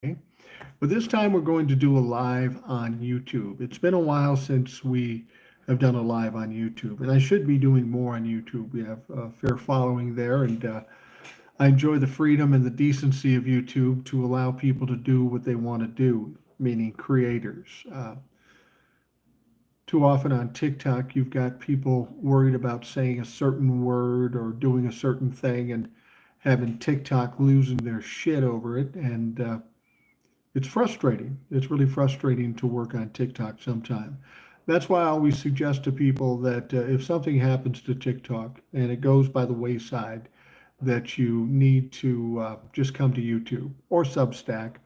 But this time we're going to do a live on YouTube. It's been a while since we have done a live on YouTube, and I should be doing more on YouTube. We have a fair following there, and I enjoy the freedom and the decency of YouTube to allow people to do what they want to do, meaning creators. Too often on TikTok, you've got people worried about saying a certain word or doing a certain thing and having TikTok losing their shit over it. And it's frustrating. It's really frustrating to work on TikTok sometime. That's why I always suggest to people that if something happens to TikTok and it goes by the wayside, that you need to just come to YouTube or Substack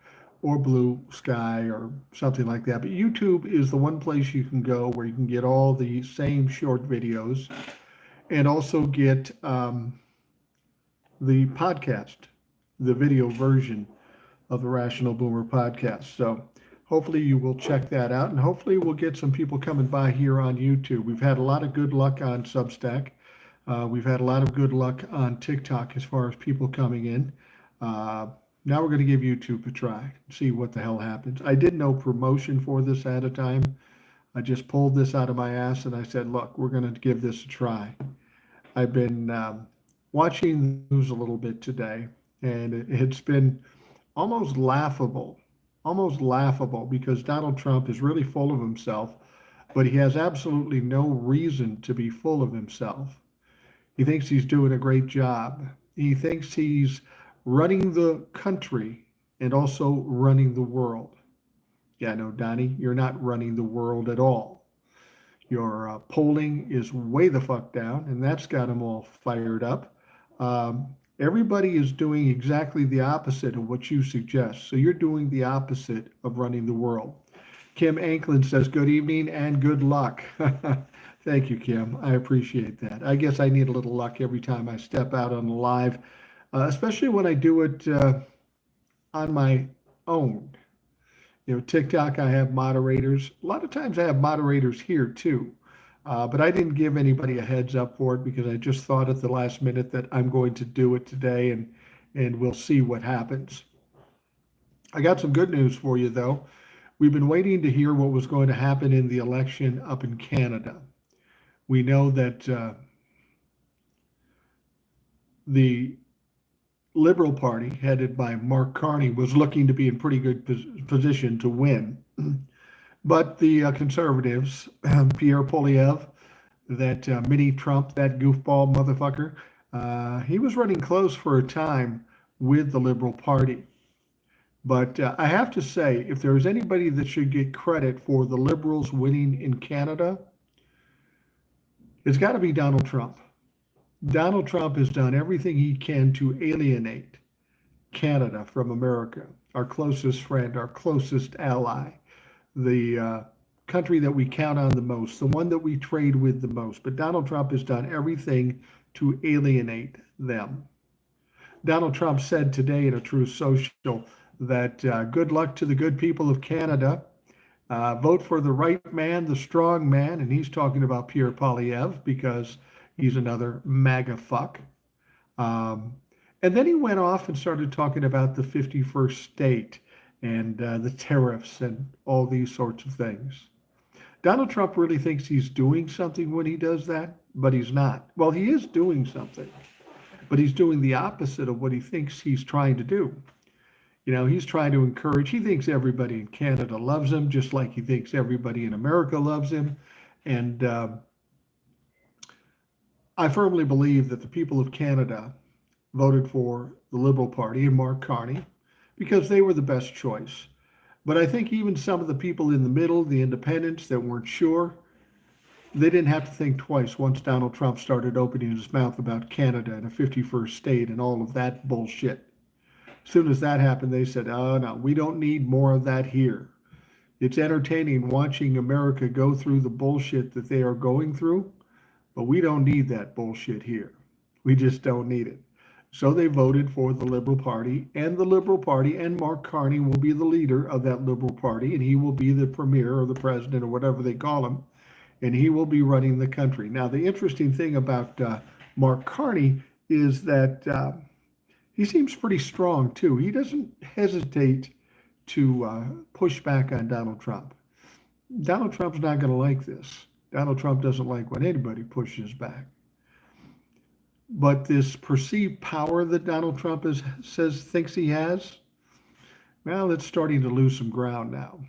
or Blue Sky or something like that. But YouTube is the one place you can go where you can get all the same short videos and also get the podcast, the video version of the Rational Boomer podcast. So hopefully you will check that out, and hopefully we'll get some people coming by here on YouTube. We've had a lot of good luck on Substack. We've had a lot of good luck on TikTok as far as people coming in. Now we're going to give YouTube a try, see what the hell happens. I did no promotion for this at a time. I just pulled this out of my ass and I said, look, we're going to give this a try. I've been watching the news a little bit today, and it's been almost laughable because Donald Trump is really full of himself, but he has absolutely no reason to be full of himself. He thinks he's doing a great job. He thinks he's running the country and also running the world. Yeah, no, Donnie, you're not running the world at all. Your polling is way the fuck down, and that's got him all fired up. Everybody is doing exactly the opposite of what you suggest. So you're doing the opposite of running the world. Kim Anklin says, good evening and good luck. Thank you, Kim. I appreciate that. I guess I need a little luck every time I step out on the live, especially when I do it on my own. You know, TikTok, I have moderators. A lot of times I have moderators here too. But I didn't give anybody a heads up for it because I just thought at the last minute that I'm going to do it today, and we'll see what happens. I got some good news for you though. We've been waiting to hear what was going to happen in the election up in Canada. We know that the Liberal Party, headed by Mark Carney, was looking to be in pretty good position to win. But the conservatives, Pierre Poilievre, that mini Trump, that goofball motherfucker, he was running close for a time with the Liberal Party. But I have to say, if there's anybody that should get credit for the Liberals winning in Canada, it's got to be Donald Trump. Donald Trump has done everything he can to alienate Canada from America, our closest friend, our closest ally, the country that we count on the most, the one that we trade with the most. But Donald Trump has done everything to alienate them. Donald Trump said today in a Truth Social that good luck to the good people of Canada. Vote for the right man, the strong man. And he's talking about Pierre Poilievre because he's another MAGA fuck. And then he went off and started talking about the 51st state and the tariffs and all these sorts of things. Donald Trump really thinks he's doing something when he does that, but he's not. Well, he is doing something, but he's doing the opposite of what he thinks he's trying to do. You know, he's trying to encourage, he thinks everybody in Canada loves him, just like he thinks everybody in America loves him. And I firmly believe that the people of Canada voted for the Liberal Party and Mark Carney because they were the best choice. But I think even some of the people in the middle, the independents that weren't sure, they didn't have to think twice once Donald Trump started opening his mouth about Canada and a 51st state and all of that bullshit. As soon as that happened, they said, oh no, we don't need more of that here. It's entertaining watching America go through the bullshit that they are going through, but we don't need that bullshit here. We just don't need it. So they voted for the Liberal Party, and the Liberal Party, and Mark Carney will be the leader of that Liberal Party, and he will be the premier or the president or whatever they call him, and he will be running the country. Now, the interesting thing about Mark Carney is that he seems pretty strong too. He doesn't hesitate to push back on Donald Trump. Donald Trump's not going to like this. Donald Trump doesn't like when anybody pushes back. But this perceived power that Donald Trump thinks he has, well, it's starting to lose some ground now.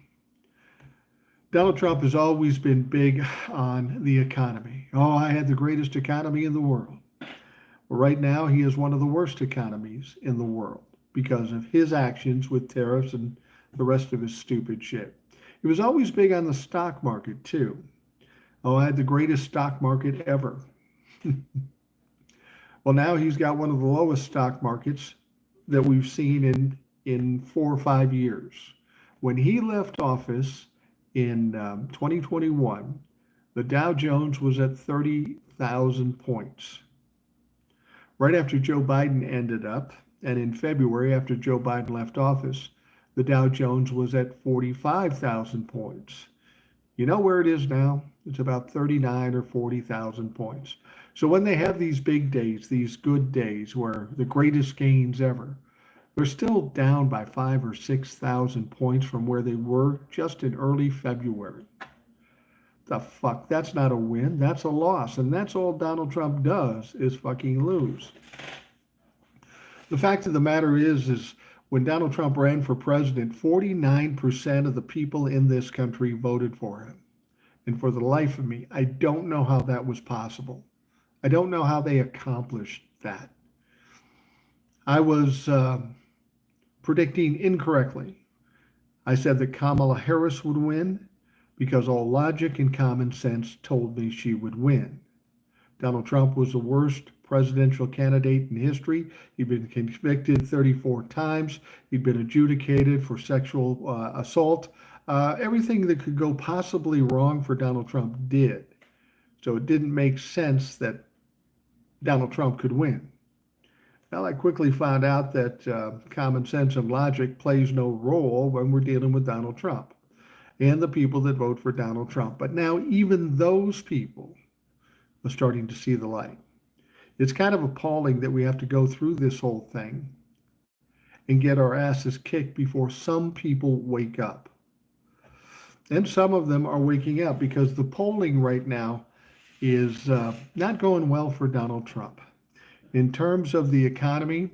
Donald Trump has always been big on the economy. Oh, I had the greatest economy in the world. Well, right now, he has one of the worst economies in the world because of his actions with tariffs and the rest of his stupid shit. He was always big on the stock market, too. Oh, I had the greatest stock market ever. Well, now he's got one of the lowest stock markets that we've seen in 4 or 5 years. When he left office in 2021, the Dow Jones was at 30,000 points. Right after Joe Biden ended up, and in February after Joe Biden left office, the Dow Jones was at 45,000 points. You know where it is now? It's about 39 or 40,000 points. So when they have these big days, these good days where the greatest gains ever, they're still down by 5 or 6,000 points from where they were just in early February. The fuck? That's not a win. That's a loss. And that's all Donald Trump does is fucking lose. The fact of the matter is when Donald Trump ran for president, 49% of the people in this country voted for him. And for the life of me, I don't know how that was possible. I don't know how they accomplished that. I was predicting incorrectly. I said that Kamala Harris would win because all logic and common sense told me she would win. Donald Trump was the worst presidential candidate in history. He'd been convicted 34 times. He'd been adjudicated for sexual assault. Everything that could go possibly wrong for Donald Trump did. So it didn't make sense that Donald Trump could win. Well, I quickly found out that common sense and logic plays no role when we're dealing with Donald Trump and the people that vote for Donald Trump. But now even those people are starting to see the light. It's kind of appalling that we have to go through this whole thing and get our asses kicked before some people wake up. And some of them are waking up because the polling right now is not going well for Donald Trump. In terms of the economy,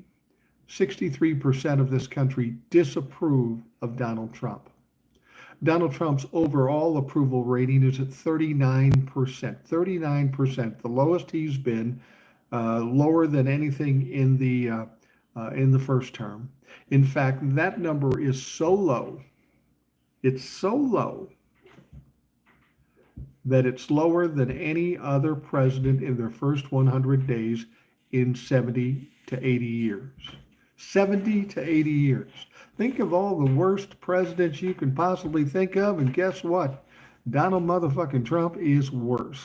63% of this country disapprove of Donald Trump. Donald Trump's overall approval rating is at 39%. 39%, the lowest he's been, lower than anything in the first term. In fact, that number is so low, it's so low that it's lower than any other president in their first 100 days in 70 to 80 years. 70 to 80 years. Think of all the worst presidents you can possibly think of, and guess what? Donald motherfucking Trump is worse.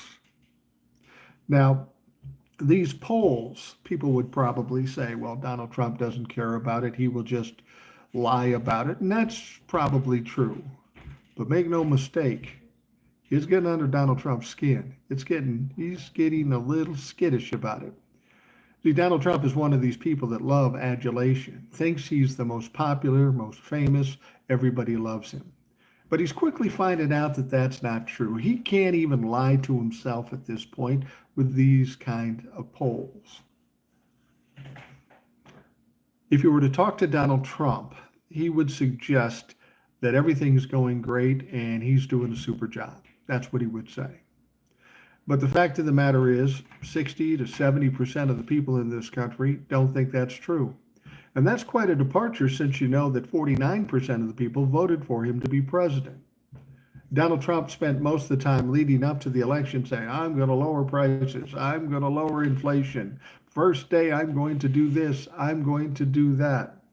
Now, these polls, people would probably say, well, Donald Trump doesn't care about it. He will just lie about it. And that's probably true. But make no mistake, he's getting under Donald Trump's skin. He's getting a little skittish about it. See, Donald Trump is one of these people that love adulation, thinks he's the most popular, most famous, everybody loves him. But he's quickly finding out that that's not true. He can't even lie to himself at this point with these kind of polls. If you were to talk to Donald Trump, he would suggest that everything's going great and he's doing a super job. That's what he would say. But the fact of the matter is 60 to 70% of the people in this country don't think that's true. And that's quite a departure since you know that 49% of the people voted for him to be president. Donald Trump spent most of the time leading up to the election saying, I'm going to lower prices, I'm going to lower inflation. First day, I'm going to do this, I'm going to do that.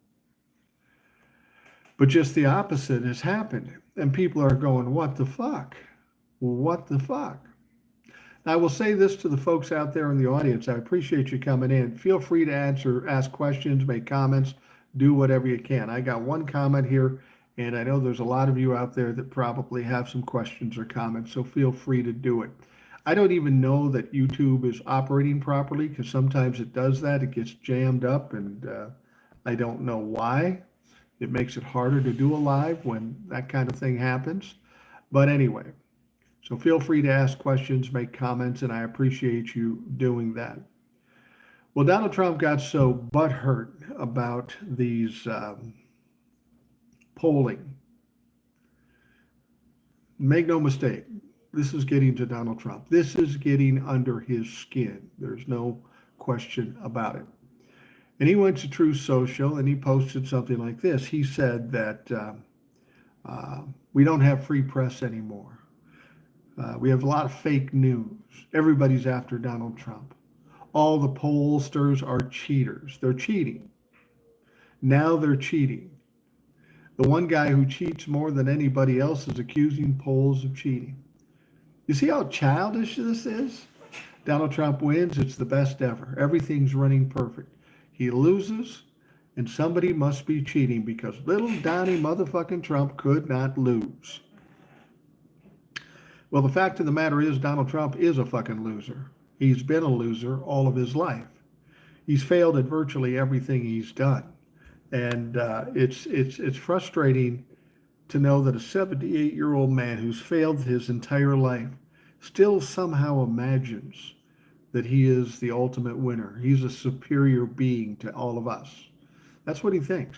But just the opposite has happened. And people are going, what the fuck? What the fuck? I will say this to the folks out there in the audience. I appreciate you coming in. Feel free to ask questions, make comments, do whatever you can. I got one comment here, and I know there's a lot of you out there that probably have some questions or comments, so feel free to do it. I don't even know that YouTube is operating properly because sometimes it does that. It gets jammed up, and I don't know why. It makes it harder to do a live when that kind of thing happens. But anyway, so feel free to ask questions, make comments, and I appreciate you doing that. Well, Donald Trump got so butthurt about these polling. Make no mistake, this is getting to Donald Trump. This is getting under his skin. There's no question about it. And he went to Truth Social and he posted something like this. He said that we don't have free press anymore. We have a lot of fake news. Everybody's after Donald Trump. All the pollsters are cheaters. They're cheating. Now they're cheating. The one guy who cheats more than anybody else is accusing polls of cheating. You see how childish this is? Donald Trump wins. It's the best ever. Everything's running perfect. He loses, and somebody must be cheating because little Donnie motherfucking Trump could not lose. Well, the fact of the matter is Donald Trump is a fucking loser. He's been a loser all of his life. He's failed at virtually everything he's done. And it's frustrating to know that a 78-year-old man who's failed his entire life still somehow imagines that he is the ultimate winner. He's a superior being to all of us. That's what he thinks.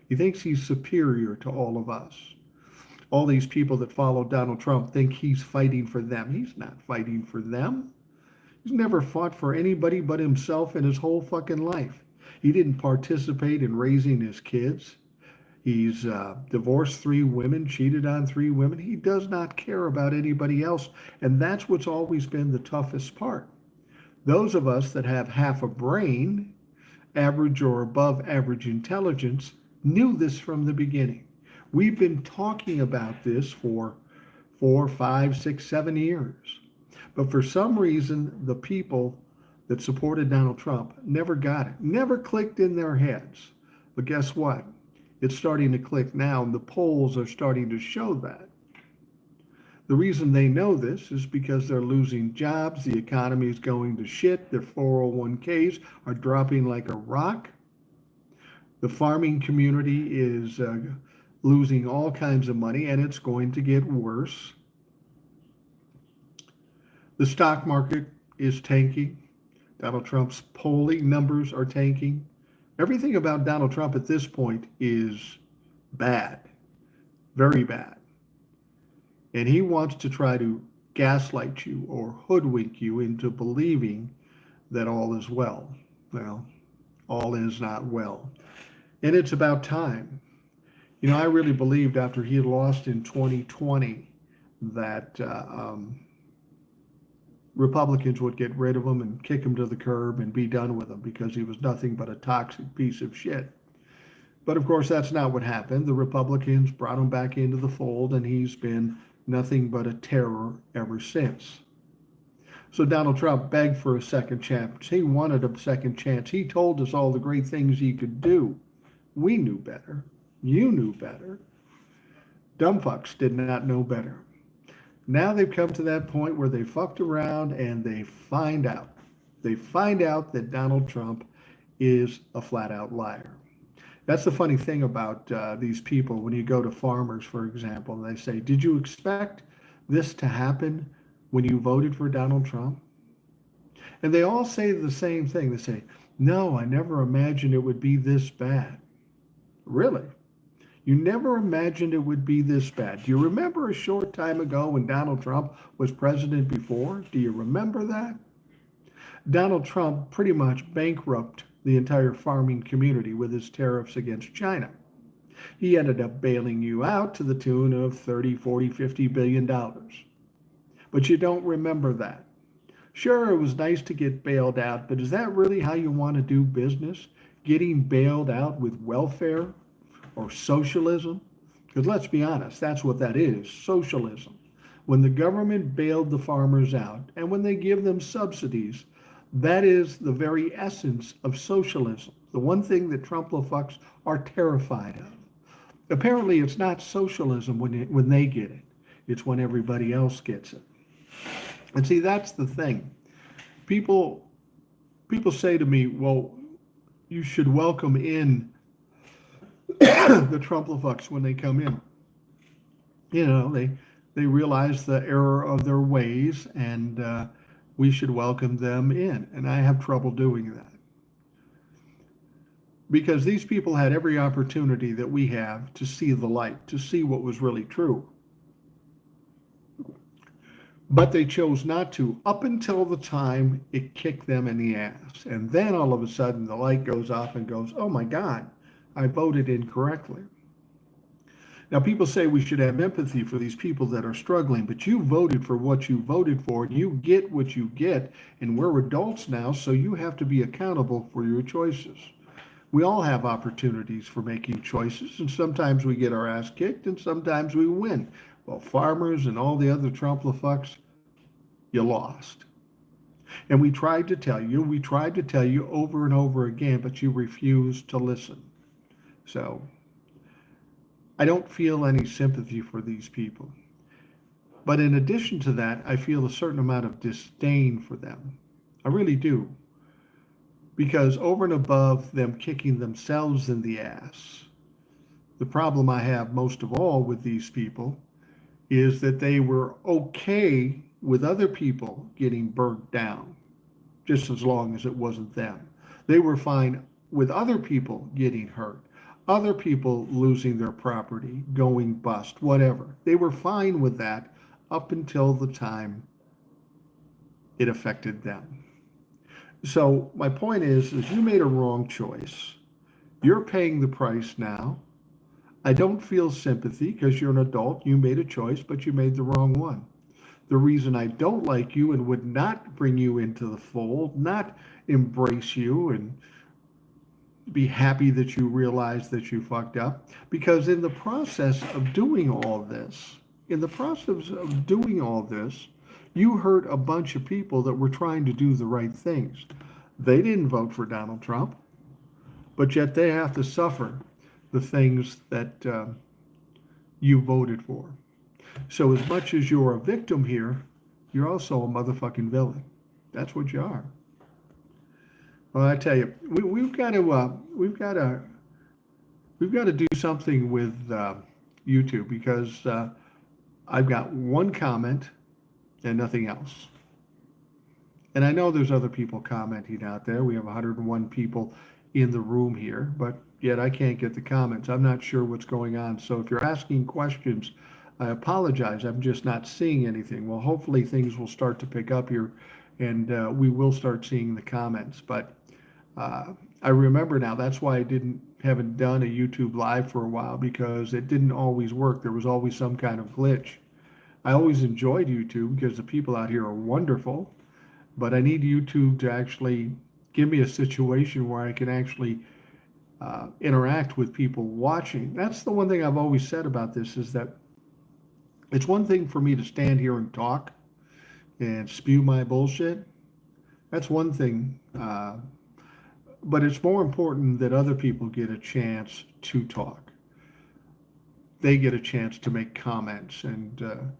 He thinks he's superior to all of us. All these people that follow Donald Trump think he's fighting for them. He's not fighting for them. He's never fought for anybody but himself in his whole fucking life. He didn't participate in raising his kids. He's divorced 3 women, cheated on 3 women. He does not care about anybody else. And that's what's always been the toughest part. Those of us that have half a brain, average or above average intelligence, knew this from the beginning. We've been talking about this for 4, 5, 6, 7 years. But for some reason, the people that supported Donald Trump never got it, never clicked in their heads. But guess what? It's starting to click now, and the polls are starting to show that. The reason they know this is because they're losing jobs, the economy is going to shit, their 401ks are dropping like a rock. The farming community is losing all kinds of money, and it's going to get worse. The stock market is tanking. Donald Trump's polling numbers are tanking. Everything about Donald Trump at this point is bad, very bad. And he wants to try to gaslight you or hoodwink you into believing that all is well. Well, all is not well. And it's about time. You know, I really believed after he had lost in 2020 that Republicans would get rid of him and kick him to the curb and be done with him because he was nothing but a toxic piece of shit. But of course, that's not what happened. The Republicans brought him back into the fold, and he's been nothing but a terror ever since. So Donald Trump begged for a second chance. He wanted a second chance. He told us all the great things he could do. We knew better. You knew better. Dumb fucks did not know better. Now they've come to that point where they fucked around and they find out. They find out that Donald Trump is a flat out liar. That's the funny thing about these people. When you go to farmers, for example, and they say, did you expect this to happen when you voted for Donald Trump? And they all say the same thing. They say, no, I never imagined it would be this bad. Really? You never imagined it would be this bad. Do you remember a short time ago when Donald Trump was president before? Do you remember that? Donald Trump pretty much bankrupted the entire farming community with his tariffs against China. He ended up bailing you out to the tune of 30, 40, 50 billion dollars. But you don't remember that. Sure, it was nice to get bailed out, but is that really how you want to do business? Getting bailed out with welfare or socialism? Because let's be honest, that's what that is, socialism. When the government bailed the farmers out and when they give them subsidies, that is the very essence of socialism. The one thing that Trump-fucks are terrified of. Apparently, it's not socialism when they get it. It's when everybody else gets it. And see, that's the thing. People say to me, well, you should welcome in the Trumplafucks when they come in. They realize the error of their ways, and we should welcome them in. And I have trouble doing that because these people had every opportunity that we have to see the light, to see what was really true. But they chose not to up until the time it kicked them in the ass. And then all of a sudden the light goes off and goes, oh my God, I voted incorrectly. Now, people say we should have empathy for these people that are struggling, but you voted for what you voted for, and you get what you get, and we're adults now, so you have to be accountable for your choices. We all have opportunities for making choices, and sometimes we get our ass kicked, and sometimes we win. Well, farmers and all the other Trumplafucks, you lost. And we tried to tell you over and over again, but you refused to listen. So, I don't feel any sympathy for these people. But in addition to that, I feel a certain amount of disdain for them. I really do. Because over and above them kicking themselves in the ass, the problem I have most of all with these people is that they were okay with other people getting burnt down, just as long as it wasn't them. They were fine with other people getting hurt, other people losing their property, going bust, whatever. They were fine with that up until the time it affected them. So my point is you made a wrong choice. You're paying the price now. I don't feel sympathy because you're an adult. You made a choice, but you made the wrong one. The reason I don't like you and would not bring you into the fold, not embrace you and be happy that you realize that you fucked up, because in the process of doing all this, you hurt a bunch of people that were trying to do the right things. They didn't vote for Donald Trump, but yet they have to suffer the things that you voted for. So as much as you're a victim here, you're also a motherfucking villain. That's what you are. Well, I tell you, we've got to do something with YouTube because I've got one comment and nothing else. And I know there's other people commenting out there. We have 101 people in the room here, but yet I can't get the comments. I'm not sure what's going on. So if you're asking questions, I apologize. I'm just not seeing anything. Well, hopefully things will start to pick up here and we will start seeing the comments. But I remember now, that's why I haven't done a YouTube live for a while, because it didn't always work. There was always some kind of glitch. I always enjoyed YouTube because the people out here are wonderful, but I need YouTube to actually give me a situation where I can actually interact with people watching. That's the one thing I've always said about this, is that it's one thing for me to stand here and talk and spew my bullshit. That's one thing. But it's more important that other people get a chance to talk. They get a chance to make comments, and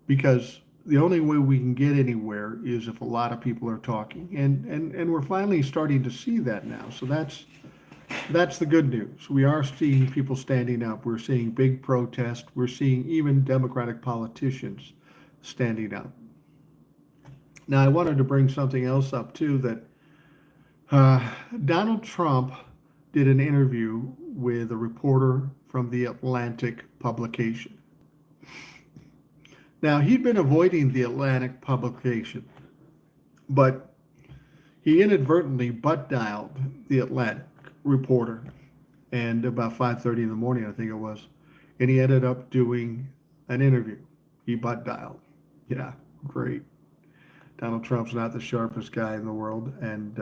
because the only way we can get anywhere is if a lot of people are talking, and we're finally starting to see that now. So that's the good news. We are seeing people standing up. We're seeing big protests. We're seeing even Democratic politicians standing up. Now, I wanted to bring something else up too, that Donald Trump did an interview with a reporter from the Atlantic publication. Now, he'd been avoiding the Atlantic publication, but he inadvertently butt dialed the Atlantic reporter, and about 5:30 in the morning, I think it was, and he ended up doing an interview. He butt dialed. Yeah, great. Donald Trump's not the sharpest guy in the world, and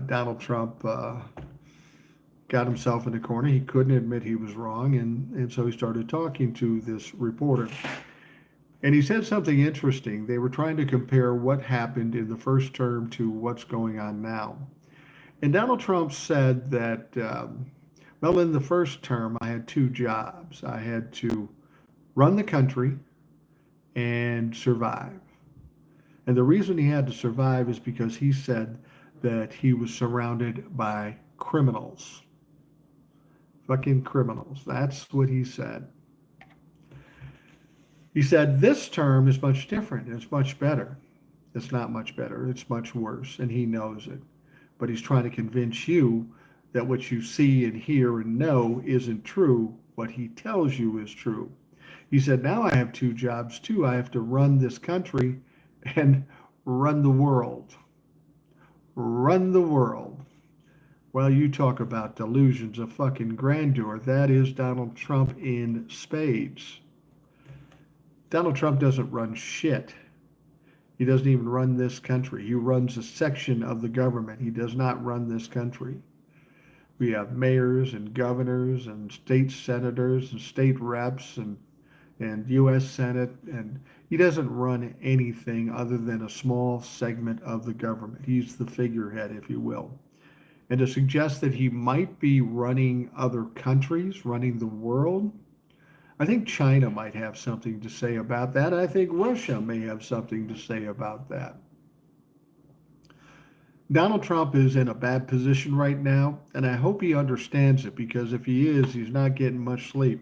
Donald Trump got himself in the corner. He couldn't admit he was wrong, and so he started talking to this reporter. And he said something interesting. They were trying to compare what happened in the first term to what's going on now. And Donald Trump said that, well, in the first term, I had two jobs. I had to run the country and survive. And the reason he had to survive is because he said that he was surrounded by criminals. Fucking criminals. That's what he said. He said this term is much different. It's much better. It's not much better. It's much worse, and he knows it. But he's trying to convince you that what you see and hear and know isn't true. What he tells you is true. He said, now I have two jobs too. I have to run this country and run the world. Run the world. Well, you talk about delusions of fucking grandeur. That is Donald Trump in spades. Donald Trump doesn't run shit. He doesn't even run this country. He runs a section of the government. He does not run this country. We have mayors and governors and state senators and state reps and U.S. Senate, and he doesn't run anything other than a small segment of the government. He's the figurehead, if you will. And to suggest that he might be running other countries, running the world, I think China might have something to say about that. I think Russia may have something to say about that. Donald Trump is in a bad position right now, and I hope he understands it, because if he is, he's not getting much sleep.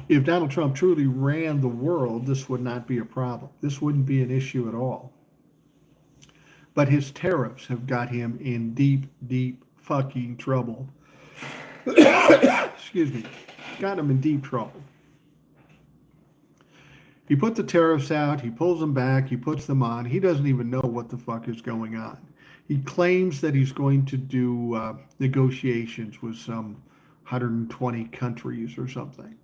If Donald Trump truly ran the world, this would not be a problem. This wouldn't be an issue at all. But his tariffs have got him in deep, deep fucking trouble. Excuse me. Got him in deep trouble. He put the tariffs out, he pulls them back, he puts them on. He doesn't even know what the fuck is going on. He claims that he's going to do negotiations with some 120 countries or something.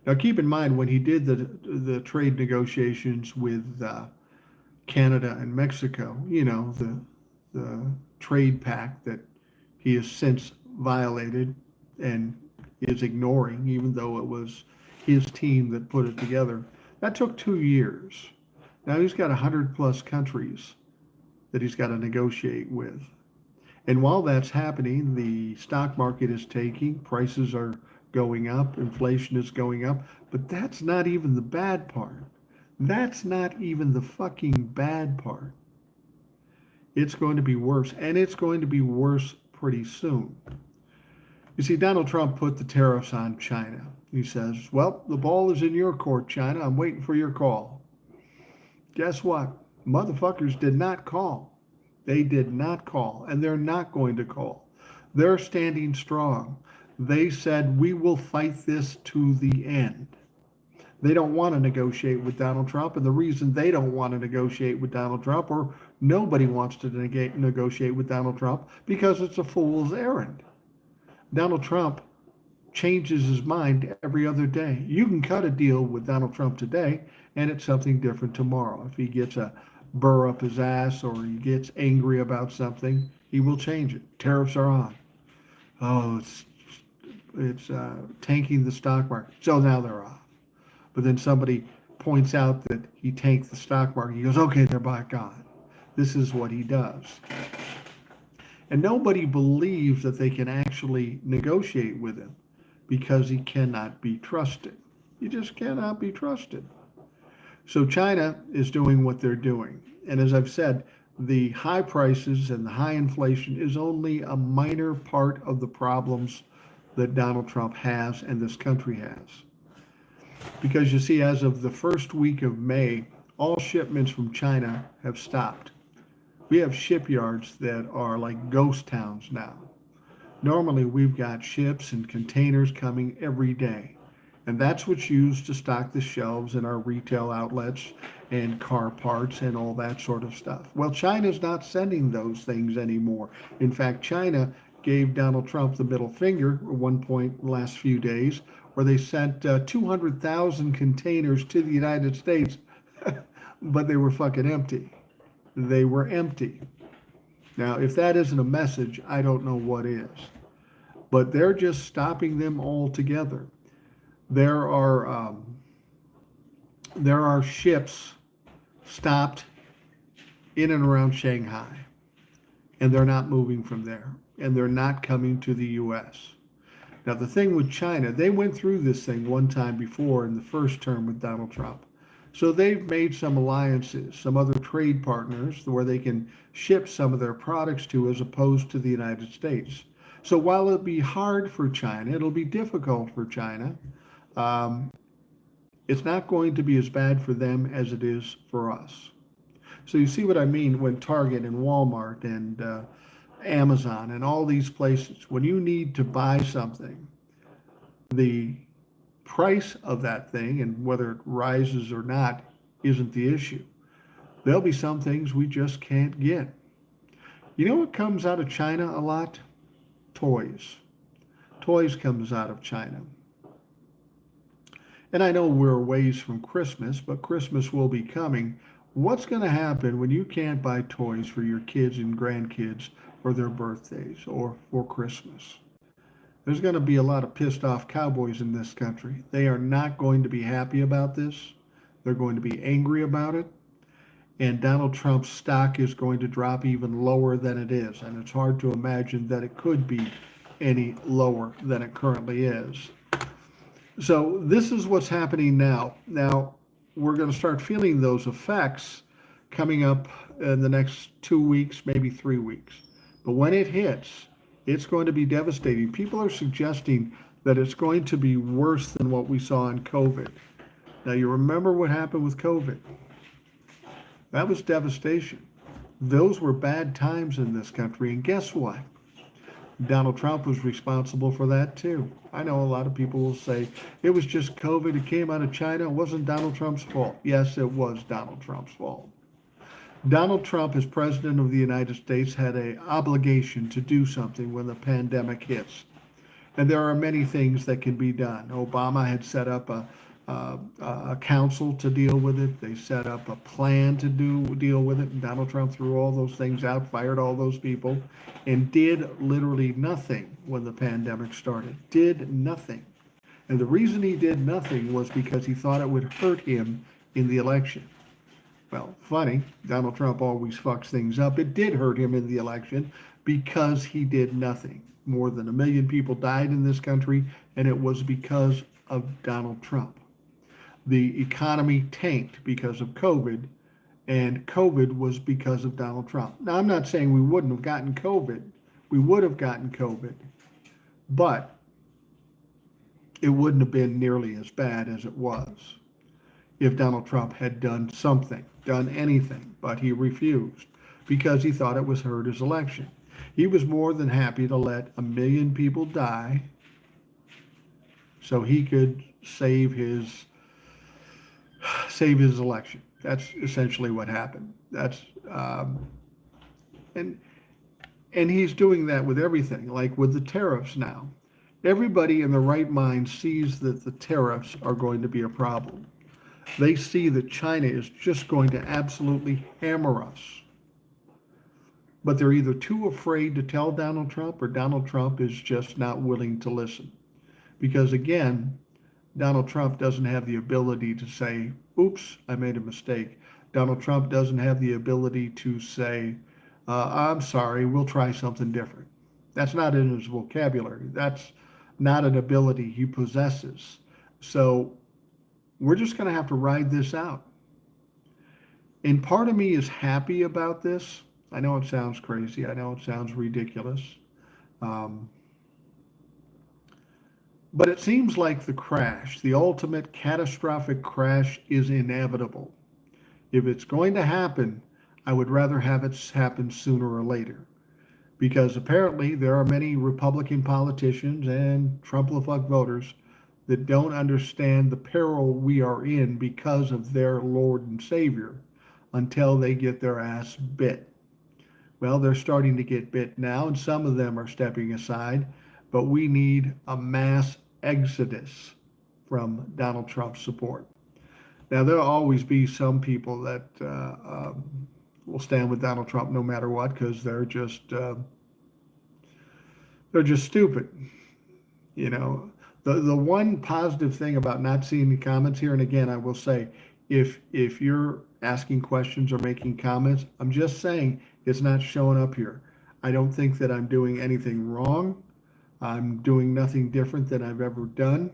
Now, keep in mind, when he did the trade negotiations with Canada and Mexico, you know, the trade pact that he has since violated and is ignoring, even though it was his team that put it together. That took 2 years. Now he's got 100 plus countries that he's got to negotiate with. And while that's happening, the stock market is taking, prices are going up, inflation is going up, but that's not even the bad part. That's not even the fucking bad part. It's going to be worse, and it's going to be worse pretty soon. You see, Donald Trump put the tariffs on China. He says, well, the ball is in your court, China. I'm waiting for your call. Guess what? Motherfuckers did not call. They did not call, and they're not going to call. They're standing strong. They said, we will fight this to the end. They don't want to negotiate with Donald Trump, and the reason they don't want to negotiate with Donald Trump, or nobody wants to negotiate with Donald Trump, because it's a fool's errand. Donald Trump changes his mind every other day. You can cut a deal with Donald Trump today, and it's something different tomorrow. If he gets a burr up his ass or he gets angry about something, he will change it. Tariffs are on. Oh, it's tanking the stock market. So now they're off. But then somebody points out that he tanked the stock market. He goes, okay, they're back on. This is what he does. And nobody believes that they can actually negotiate with him because he cannot be trusted. He just cannot be trusted. So China is doing what they're doing. And as I've said, the high prices and the high inflation is only a minor part of the problems that Donald Trump has and this country has. Because you see, as of the first week of May, all shipments from China have stopped. We have shipyards that are like ghost towns now. Normally, we've got ships and containers coming every day. And that's what's used to stock the shelves in our retail outlets and car parts and all that sort of stuff. Well, China's not sending those things anymore. In fact, China gave Donald Trump the middle finger at one point in the last few days, where they sent 200,000 containers to the United States, but they were fucking empty. They were empty. Now, if that isn't a message, I don't know what is. But they're just stopping them altogether. There are ships stopped in and around Shanghai, and they're not moving from there, and they're not coming to the U.S. Now, the thing with China, they went through this thing one time before in the first term with Donald Trump. So they've made some alliances, some other trade partners where they can ship some of their products to as opposed to the United States. So while it'll be hard for China, it'll be difficult for China. Um, it's not going to be as bad for them as it is for us. So you see what I mean when Target and Walmart and Amazon and all these places, when you need to buy something, the price of that thing and whether it rises or not isn't the issue. There'll be some things we just can't get. You know what comes out of China a lot? Toys. Toys comes out of China. And I know we're a ways from Christmas, but Christmas will be coming. What's going to happen when you can't buy toys for your kids and grandkids for their birthdays or for Christmas? There's going to be a lot of pissed off cowboys in this country. They are not going to be happy about this. They're going to be angry about it. And Donald Trump's stock is going to drop even lower than it is. And it's hard to imagine that it could be any lower than it currently is. So this is what's happening now. Now, we're going to start feeling those effects coming up in the next 2 weeks, maybe 3 weeks. But when it hits, it's going to be devastating. People are suggesting that it's going to be worse than what we saw in COVID. Now, you remember what happened with COVID. That was devastation. Those were bad times in this country. And guess what? Donald Trump was responsible for that too. I know a lot of people will say it was just COVID. It came out of China. It wasn't Donald Trump's fault. Yes, it was Donald Trump's fault. Donald Trump, as president of the United States, had an obligation to do something when the pandemic hits. And there are many things that can be done. Obama had set up a council to deal with it. They set up a plan to deal with it. And Donald Trump threw all those things out, fired all those people, and did literally nothing when the pandemic started. Did nothing. And the reason he did nothing was because he thought it would hurt him in the election. Well, funny, Donald Trump always fucks things up. It did hurt him in the election because he did nothing. More than 1 million people died in this country, and it was because of Donald Trump. The economy tanked because of COVID, and COVID was because of Donald Trump. Now, I'm not saying we wouldn't have gotten COVID. We would have gotten COVID, but it wouldn't have been nearly as bad as it was if Donald Trump had done something, done anything, but he refused because he thought it was hurt his election. He was more than happy to let 1 million people die so he could save his election. That's essentially what happened. And he's doing that with everything, like with the tariffs now. Everybody in the right mind sees that the tariffs are going to be a problem. They see that China is just going to absolutely hammer us. But they're either too afraid to tell Donald Trump or Donald Trump is just not willing to listen. Because again, Donald Trump doesn't have the ability to say, oops, I made a mistake. Donald Trump doesn't have the ability to say, I'm sorry, we'll try something different. That's not in his vocabulary. That's not an ability he possesses. So we're just going to have to ride this out. And part of me is happy about this. I know it sounds crazy. I know it sounds ridiculous. But it seems like the crash, the ultimate catastrophic crash, is inevitable. If it's going to happen, I would rather have it happen sooner or later. Because apparently there are many Republican politicians and Trump-la-fuck voters that don't understand the peril we are in because of their Lord and Savior until they get their ass bit. Well, they're starting to get bit now, and some of them are stepping aside, but we need a mass exodus from Donald Trump's support. Now, there'll always be some people that will stand with Donald Trump no matter what because they're just stupid. You know, the one positive thing about not seeing the comments here, and again, I will say, if you're asking questions or making comments, I'm just saying it's not showing up here. I don't think that I'm doing anything wrong. I'm doing nothing different than I've ever done.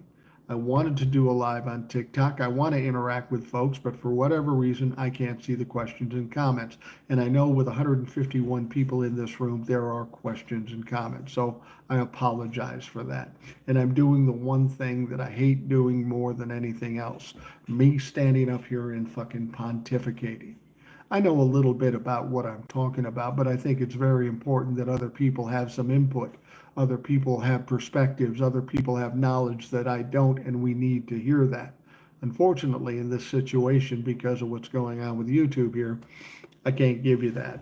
I wanted to do a live on TikTok. I want to interact with folks, but for whatever reason, I can't see the questions and comments. And I know with 151 people in this room, there are questions and comments. So I apologize for that. And I'm doing the one thing that I hate doing more than anything else, me standing up here and fucking pontificating. I know a little bit about what I'm talking about, but I think it's very important that other people have some input. Other people have perspectives. Other people have knowledge that I don't, and we need to hear that. Unfortunately, in this situation, because of what's going on with YouTube here, I can't give you that.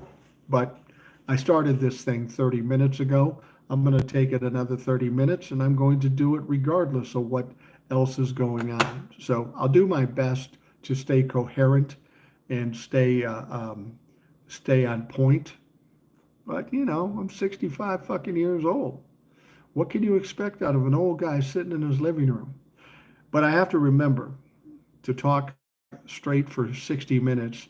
But I started this thing 30 minutes ago. I'm going to take it another 30 minutes, and I'm going to do it regardless of what else is going on. So I'll do my best to stay coherent and stay on point. But I'm 65 fucking years old. What can you expect out of an old guy sitting in his living room? But I have to remember to talk straight for 60 minutes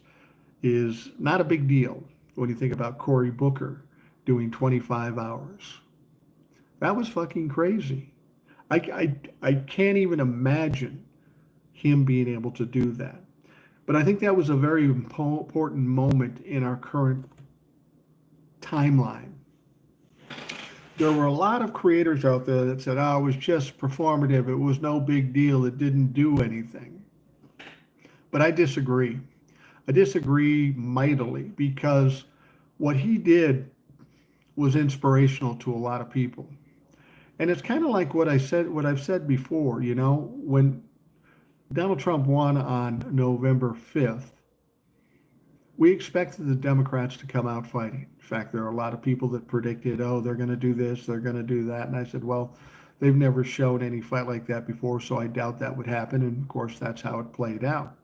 is not a big deal when you think about Cory Booker doing 25 hours. That was fucking crazy. I can't even imagine him being able to do that. But I think that was a very important moment in our current timeline. There were a lot of creators out there that said, oh, it was just performative. It was no big deal. It didn't do anything. But I disagree. I disagree mightily because what he did was inspirational to a lot of people. And it's kind of like what I've said before, when Donald Trump won on November 5th, we expected the Democrats to come out fighting. In fact, there are a lot of people that predicted, oh, they're going to do this, they're going to do that. And I said, well, they've never shown any fight like that before, so I doubt that would happen. And of course, that's how it played out.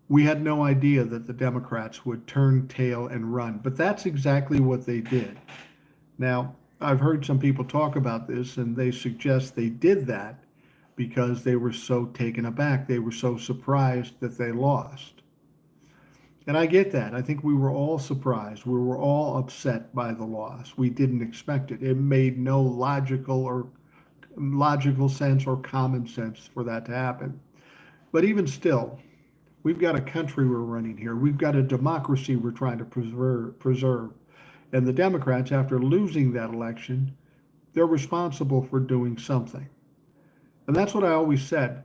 We had no idea that the Democrats would turn tail and run, but that's exactly what they did. Now, I've heard some people talk about this, and they suggest they did that because they were so taken aback. They were so surprised that they lost. And I get that. I think we were all surprised. We were all upset by the loss. We didn't expect it. It made no logical sense or common sense for that to happen. But even still, we've got a country we're running here. We've got a democracy we're trying to preserve. And the Democrats, after losing that election, they're responsible for doing something. And that's what I always said.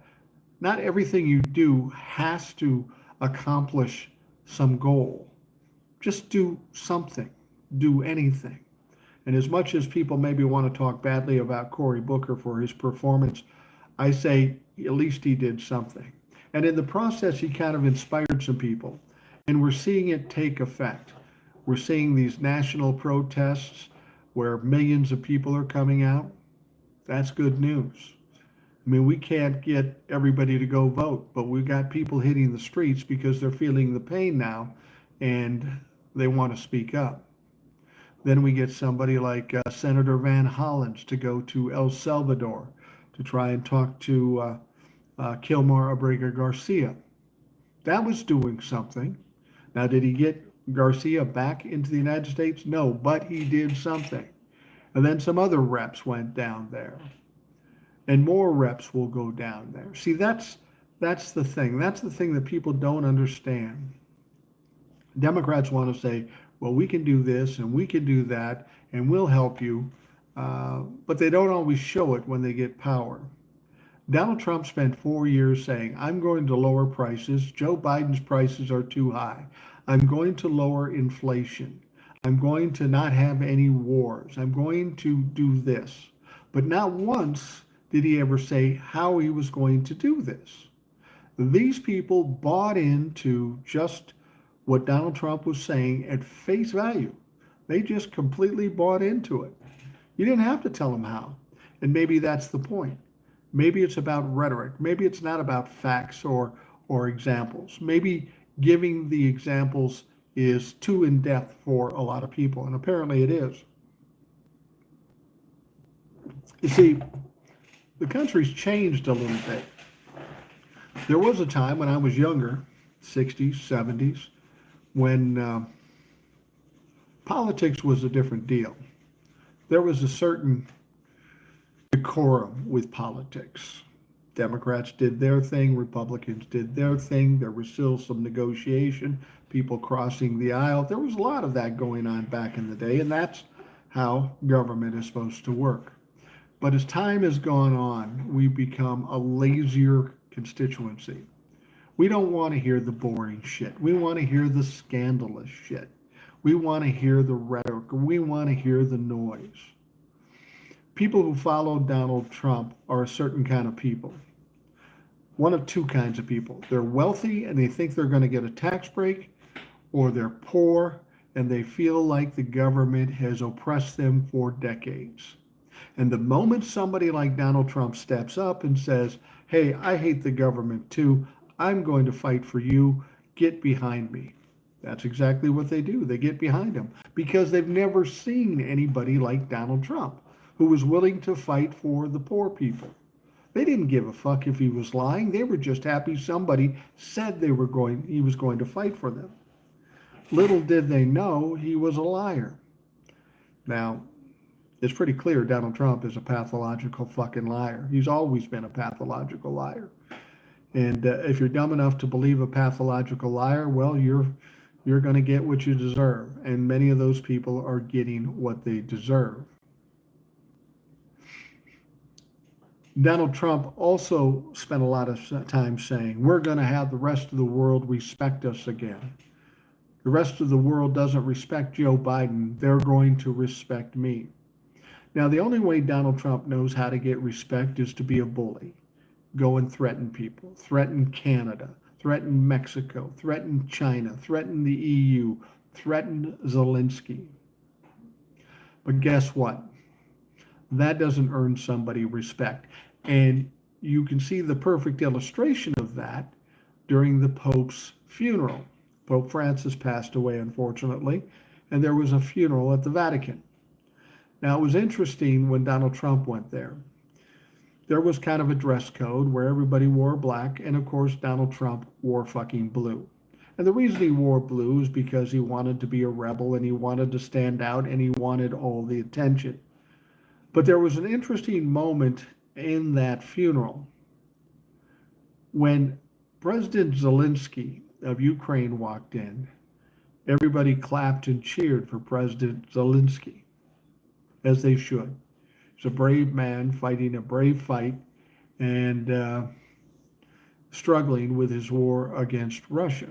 Not everything you do has to accomplish some goal. Just do something. Do anything. And as much as people maybe want to talk badly about Cory Booker for his performance, I say at least he did something. And in the process, he kind of inspired some people. And we're seeing it take effect. We're seeing these national protests where millions of people are coming out. That's good news. I mean, we can't get everybody to go vote, but we've got people hitting the streets because they're feeling the pain now and they want to speak up. Then we get somebody like Senator Van Hollen to go to El Salvador to try and talk to Kilmar Abrega Garcia. That was doing something. Now, did he get Garcia back into the United States? No, but he did something. And then some other reps went down there. And more reps will go down there. See, that's the thing. That's the thing that people don't understand. Democrats want to say, well, we can do this and we can do that and we'll help you. But they don't always show it when they get power. Donald Trump spent 4 years saying, I'm going to lower prices. Joe Biden's prices are too high. I'm going to lower inflation. I'm going to not have any wars. I'm going to do this. But not once did he ever say how he was going to do this. These people bought into just what Donald Trump was saying at face value. They just completely bought into it. You didn't have to tell them how. And maybe that's the point. Maybe it's about rhetoric. Maybe it's not about facts or examples. Maybe giving the examples is too in-depth for a lot of people, and apparently it is. You see, the country's changed a little bit. There was a time when I was younger, 60s, 70s, when politics was a different deal. There was a certain decorum with politics. Democrats did their thing, Republicans did their thing. There was still some negotiation, people crossing the aisle. There was a lot of that going on back in the day, and that's how government is supposed to work. But as time has gone on, we've become a lazier constituency. We don't want to hear the boring shit. We want to hear the scandalous shit. We want to hear the rhetoric. We want to hear the noise. People who follow Donald Trump are a certain kind of people. One of two kinds of people. They're wealthy and they think they're going to get a tax break, or they're poor and they feel like the government has oppressed them for decades. And the moment somebody like Donald Trump steps up and says, hey, I hate the government too, I'm going to fight for you, get behind me. That's exactly what they do. They get behind him because they've never seen anybody like Donald Trump who was willing to fight for the poor people. They didn't give a fuck if he was lying. They were just happy somebody said he was going to fight for them. Little did they know he was a liar. Now, it's pretty clear Donald Trump is a pathological fucking liar. He's always been a pathological liar. And if you're dumb enough to believe a pathological liar, well, you're going to get what you deserve. And many of those people are getting what they deserve. Donald Trump also spent a lot of time saying, we're going to have the rest of the world respect us again. The rest of the world doesn't respect Joe Biden. They're going to respect me. Now, the only way Donald Trump knows how to get respect is to be a bully. Go and threaten people, threaten Canada, threaten Mexico, threaten China, threaten the EU, threaten Zelensky. But guess what? That doesn't earn somebody respect. And you can see the perfect illustration of that during the Pope's funeral. Pope Francis passed away, unfortunately, and there was a funeral at the Vatican. Now, it was interesting when Donald Trump went there. There was kind of a dress code where everybody wore black, and of course, Donald Trump wore fucking blue. And the reason he wore blue is because he wanted to be a rebel, and he wanted to stand out, and he wanted all the attention. But there was an interesting moment in that funeral when President Zelensky of Ukraine walked in. Everybody clapped and cheered for President Zelensky, as they should. He's a brave man fighting a brave fight and struggling with his war against Russia.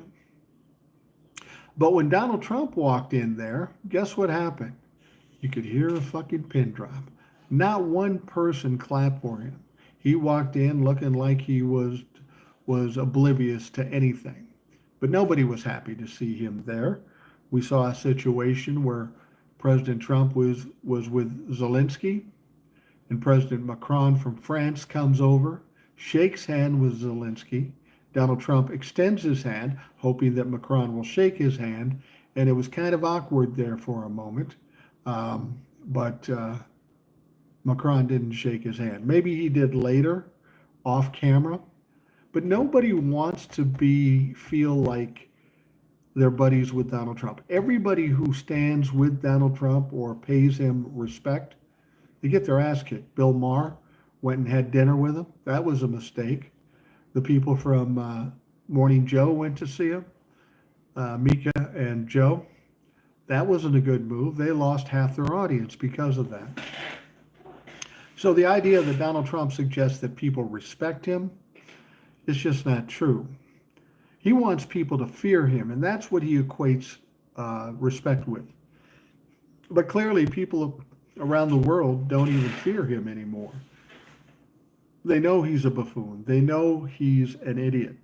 But when Donald Trump walked in there, guess what happened? You could hear a fucking pin drop. Not one person clapped for him. He walked in looking like he was oblivious to anything. But nobody was happy to see him there. We saw a situation where President Trump was with Zelensky, and President Macron from France comes over, shakes hand with Zelensky. Donald Trump extends his hand, hoping that Macron will shake his hand, and it was kind of awkward there for a moment. But Macron didn't shake his hand. Maybe he did later, off camera. But nobody wants to feel like they're buddies with Donald Trump. Everybody who stands with Donald Trump or pays him respect, they get their ass kicked. Bill Maher went and had dinner with him. That was a mistake. The people from Morning Joe went to see him, Mika and Joe. That wasn't a good move. They lost half their audience because of that. So the idea that Donald Trump suggests that people respect him is just not true. He wants people to fear him, and that's what he equates respect with. But clearly, people around the world don't even fear him anymore. They know he's a buffoon. They know he's an idiot.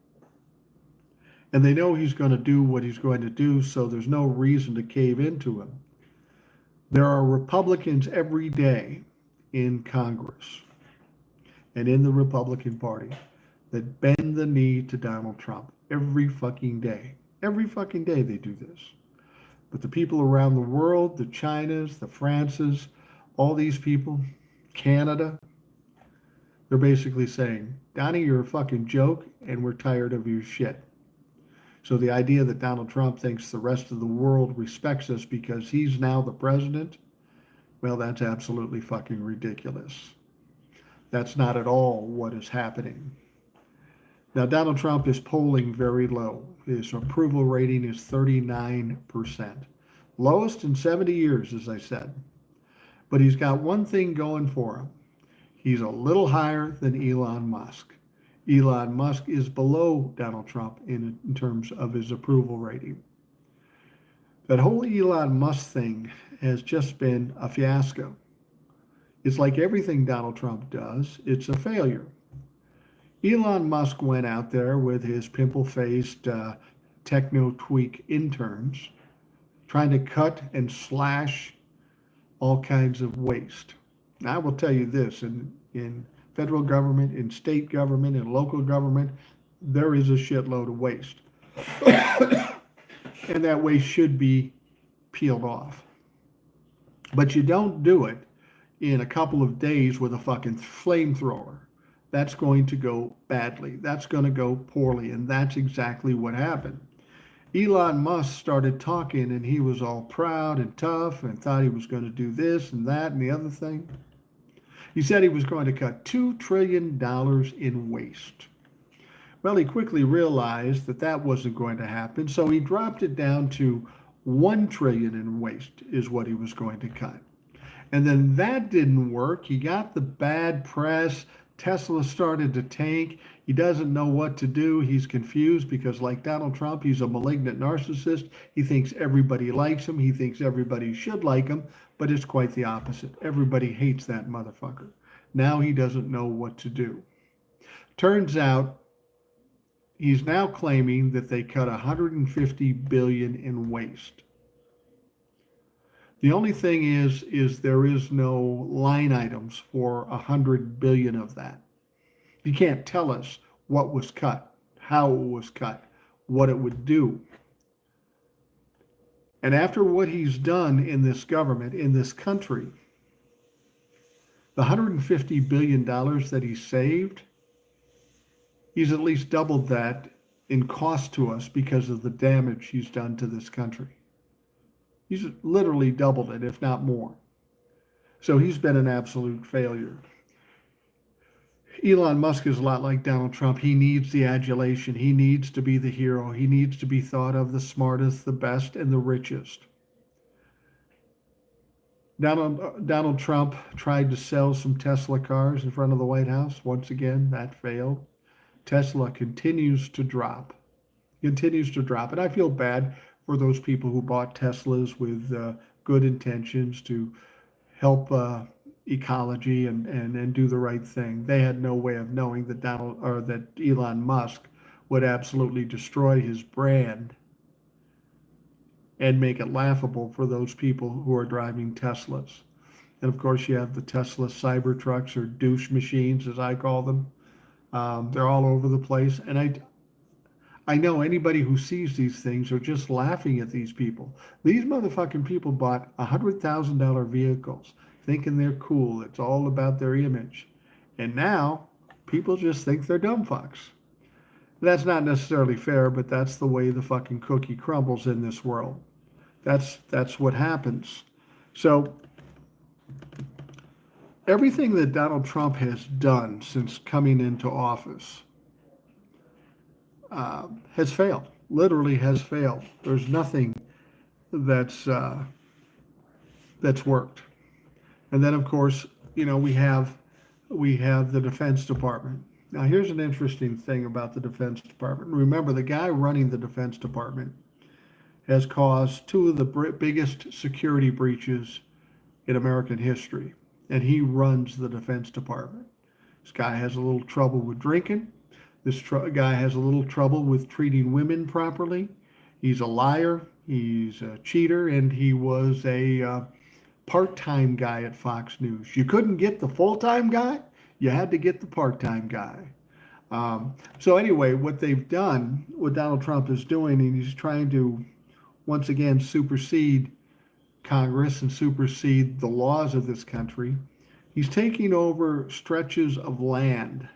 And they know he's going to do what he's going to do, so there's no reason to cave into him. There are Republicans every day in Congress and in the Republican Party that bend the knee to Donald Trump every fucking day. Every fucking day they do this. But the people around the world, the Chinas, the Frances, all these people, Canada, they're basically saying, Donnie, you're a fucking joke and we're tired of your shit. So the idea that Donald Trump thinks the rest of the world respects us because he's now the president, well, that's absolutely fucking ridiculous. That's not at all what is happening. Now, Donald Trump is polling very low. His approval rating is 39%. Lowest in 70 years, as I said. But he's got one thing going for him. He's a little higher than Elon Musk. Elon Musk is below Donald Trump in terms of his approval rating. That whole Elon Musk thing has just been a fiasco. It's like everything Donald Trump does, it's a failure. Elon Musk went out there with his pimple-faced techno-tweak interns trying to cut and slash all kinds of waste. Now, I will tell you this, in federal government, in state government, in local government, there is a shitload of waste. And that waste should be peeled off. But you don't do it in a couple of days with a fucking flamethrower. That's going to go badly. That's going to go poorly. And that's exactly what happened. Elon Musk started talking and he was all proud and tough and thought he was going to do this and that and the other thing. He said he was going to cut $2 trillion in waste. Well, he quickly realized that that wasn't going to happen, so he dropped it down to $1 trillion in waste is what he was going to cut. And then that didn't work. He got the bad press. Tesla started to tank. He doesn't know what to do. He's confused because, like Donald Trump, he's a malignant narcissist. He thinks everybody likes him. He thinks everybody should like him, but it's quite the opposite. Everybody hates that motherfucker. Now he doesn't know what to do. Turns out he's now claiming that they cut 150 billion in waste. The only thing is there is no line items for 100 billion of that. You can't tell us what was cut, how it was cut, what it would do. And after what he's done in this government, in this country, the $150 billion that he saved, he's at least doubled that in cost to us because of the damage he's done to this country. He's literally doubled it, if not more. So he's been an absolute failure. Elon Musk is a lot like Donald Trump. He needs the adulation. He needs to be the hero. He needs to be thought of the smartest, the best, and the richest. Donald Trump tried to sell some Tesla cars in front of the White House. Once again, that failed. Tesla continues to drop. And I feel bad for those people who bought Teslas with good intentions to help ecology and do the right thing. They had no way of knowing that Elon Musk would absolutely destroy his brand and make it laughable for those people who are driving Teslas. And of course, you have the Tesla Cybertrucks, or douche machines, as I call them. They're all over the place. And I know anybody who sees these things are just laughing at these people. These motherfucking people bought $100,000 vehicles thinking they're cool. It's all about their image. And now people just think they're dumb fucks. That's not necessarily fair, but that's the way the fucking cookie crumbles in this world. That's what happens. So everything that Donald Trump has done since coming into office has failed. Literally has failed. There's nothing that's worked. And then, of course, we have the Defense Department. Now, here's an interesting thing about the Defense Department. Remember, the guy running the Defense Department has caused two of the biggest security breaches in American history, and he runs the Defense Department. This guy has a little trouble with drinking. This guy has a little trouble with treating women properly. He's a liar. He's a cheater, and he was a part-time guy at Fox News. You couldn't get the full-time guy. You had to get the part-time guy. So anyway, what they've done, what Donald Trump is doing, and he's trying to, once again, supersede Congress and supersede the laws of this country. He's taking over stretches of land,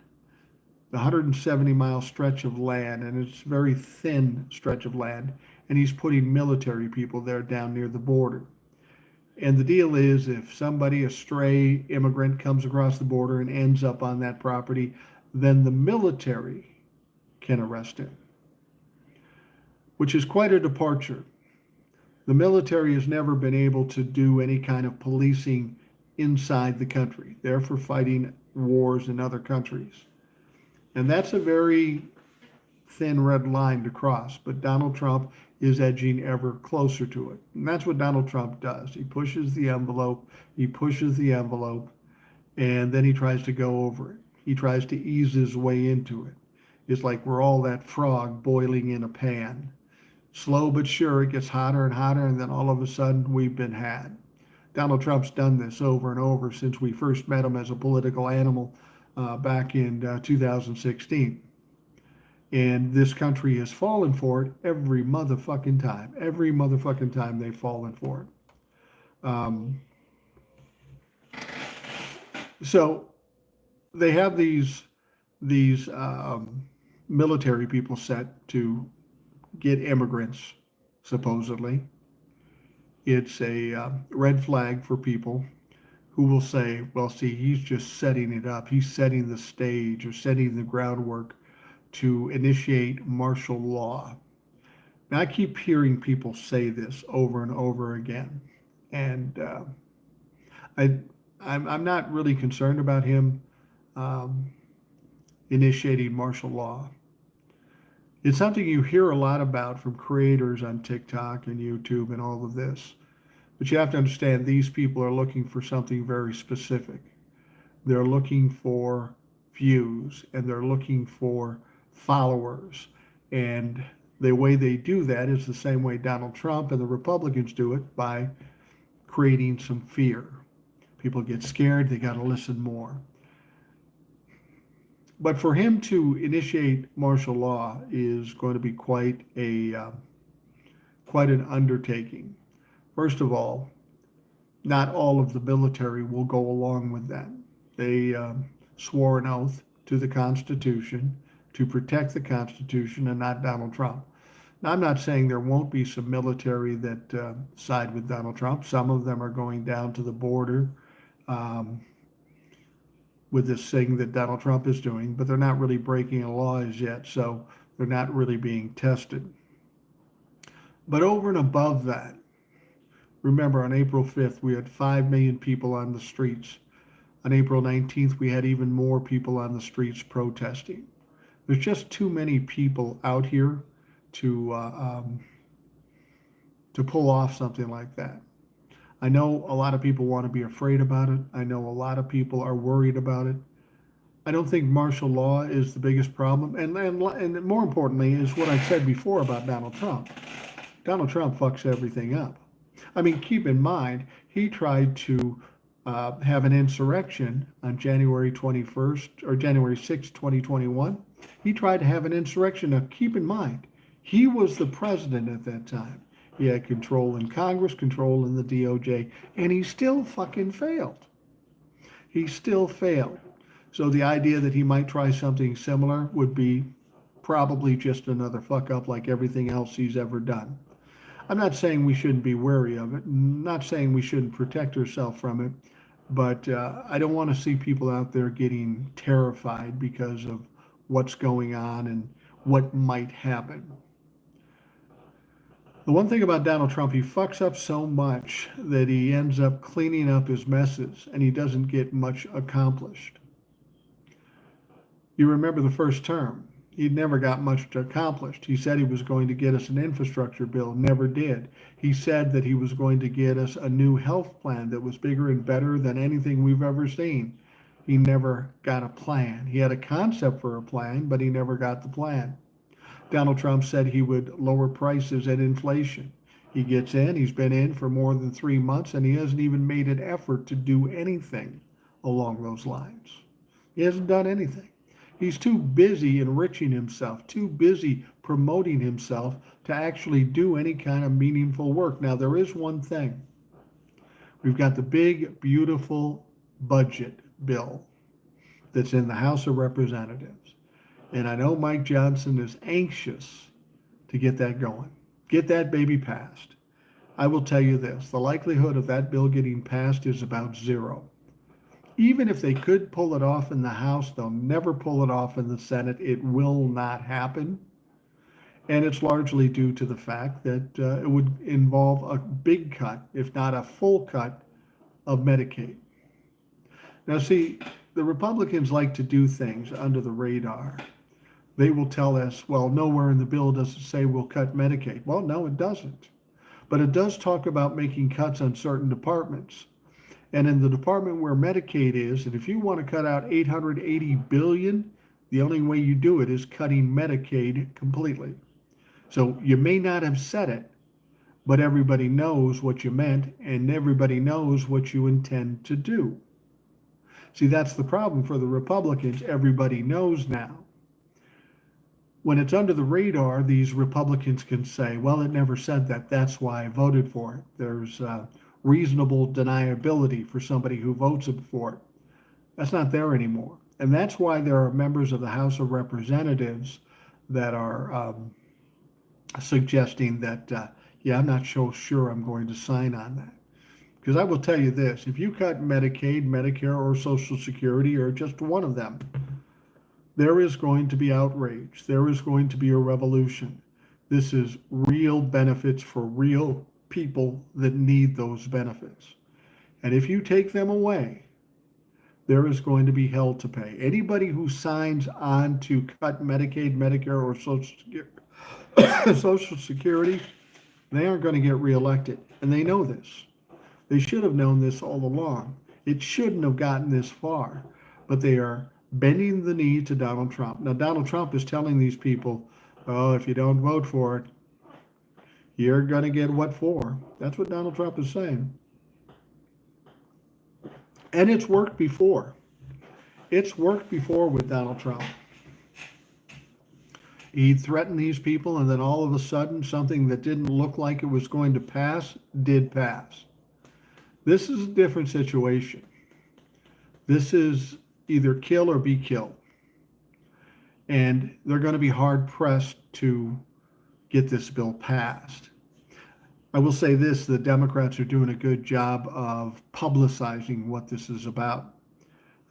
the 170-mile stretch of land, and it's a very thin stretch of land, and he's putting military people there down near the border. And the deal is, if somebody, a stray immigrant, comes across the border and ends up on that property, then the military can arrest him, which is quite a departure. The military has never been able to do any kind of policing inside the country. They're for fighting wars in other countries. And that's a very thin red line to cross, but Donald Trump is edging ever closer to it. And that's what Donald Trump does. He pushes the envelope, and then he tries to go over it. He tries to ease his way into it. It's like we're all that frog boiling in a pan. Slow but sure, it gets hotter and hotter, and then all of a sudden we've been had. Donald Trump's done this over and over since we first met him as a political animal back in 2016. And this country has fallen for it every motherfucking time. Every motherfucking time they've fallen for it. So they have these military people set to get immigrants, supposedly. It's a red flag for people who will say, well, see, he's just setting it up. He's setting the stage or setting the groundwork to initiate martial law. Now, I keep hearing people say this over and over again, and I'm not really concerned about him um, initiating martial law. It's something you hear a lot about from creators on TikTok and YouTube and all of this. But you have to understand these people are looking for something very specific. They're looking for views and they're looking for followers. And the way they do that is the same way Donald Trump and the Republicans do it, by creating some fear. People get scared, they got to listen more. But for him to initiate martial law is going to be quite an undertaking. First of all, not all of the military will go along with that. They swore an oath to the Constitution to protect the Constitution and not Donald Trump. Now, I'm not saying there won't be some military that side with Donald Trump. Some of them are going down to the border with this thing that Donald Trump is doing, but they're not really breaking a law as yet, so they're not really being tested. But over and above that, remember on April 5th, we had 5 million people on the streets. On April 19th, we had even more people on the streets protesting. There's just too many people out here to pull off something like that. I know a lot of people want to be afraid about it. I know a lot of people are worried about it. I don't think martial law is the biggest problem. And more importantly is what I said before about Donald Trump. Donald Trump fucks everything up. I mean, keep in mind, he tried to have an insurrection on January 21st or January 6th, 2021. He tried to have an insurrection. Now, keep in mind, he was the president at that time. He had control in Congress, control in the DOJ, and he still fucking failed. He still failed. So the idea that he might try something similar would be probably just another fuck up like everything else he's ever done. I'm not saying we shouldn't be wary of it. I'm not saying we shouldn't protect ourselves from it, but I don't want to see people out there getting terrified because of what's going on and what might happen. The one thing about Donald Trump, he fucks up so much that he ends up cleaning up his messes and he doesn't get much accomplished. You remember the first term. He never got much accomplished. He said he was going to get us an infrastructure bill, never did. He said that he was going to get us a new health plan that was bigger and better than anything we've ever seen. He never got a plan. He had a concept for a plan, but he never got the plan. Donald Trump said he would lower prices and inflation. He gets in, he's been in for more than 3 months, and he hasn't even made an effort to do anything along those lines. He hasn't done anything. He's too busy enriching himself, too busy promoting himself to actually do any kind of meaningful work. Now, there is one thing. We've got the big, beautiful budget bill that's in the House of Representatives. And I know Mike Johnson is anxious to get that going, get that baby passed. I will tell you this, the likelihood of that bill getting passed is about zero. Even if they could pull it off in the House, they'll never pull it off in the Senate. It will not happen. And it's largely due to the fact that it would involve a big cut, if not a full cut, of Medicaid. Now, see, the Republicans like to do things under the radar. They will tell us, well, nowhere in the bill does it say we'll cut Medicaid. Well, no, it doesn't. But it does talk about making cuts on certain departments. And in the department where Medicaid is, and if you want to cut out $880 billion, the only way you do it is cutting Medicaid completely. So you may not have said it, but everybody knows what you meant, and everybody knows what you intend to do. See, that's the problem for the Republicans. Everybody knows now. When it's under the radar, these Republicans can say, well, it never said that. That's why I voted for it. There's reasonable deniability for somebody who votes for it. That's not there anymore. And that's why there are members of the House of Representatives that are suggesting that, yeah, I'm not so sure I'm going to sign on that. Because I will tell you this, if you cut Medicaid, Medicare, or Social Security, or just one of them, there is going to be outrage. There is going to be a revolution. This is real benefits for real people that need those benefits. And if you take them away, there is going to be hell to pay. Anybody who signs on to cut Medicaid, Medicare, or Social Security, they aren't going to get reelected. And they know this. They should have known this all along. It shouldn't have gotten this far. But they are bending the knee to Donald Trump. Now, Donald Trump is telling these people, oh, if you don't vote for it, you're going to get what for. That's what Donald Trump is saying. And it's worked before. It's worked before with Donald Trump. He threatened these people, and then all of a sudden, something that didn't look like it was going to pass did pass. This is a different situation. This is either kill or be killed. And they're going to be hard pressed to get this bill passed. I will say this, the Democrats are doing a good job of publicizing what this is about.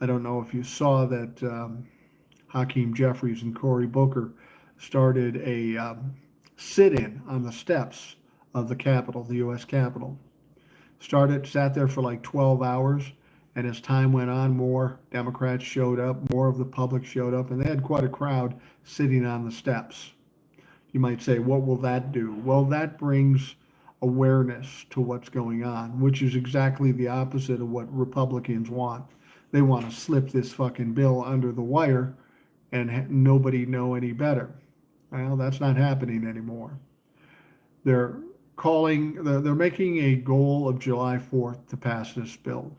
I don't know if you saw that Hakeem Jeffries and Cory Booker started a sit-in on the steps of the Capitol, the U.S. Capitol. Sat there for like 12 hours. And as time went on, more Democrats showed up, more of the public showed up, and they had quite a crowd sitting on the steps. You might say, what will that do? Well, that brings awareness to what's going on, which is exactly the opposite of what Republicans want. They want to slip this fucking bill under the wire and nobody know any better. Well, that's not happening anymore. They're making a goal of July 4th to pass this bill.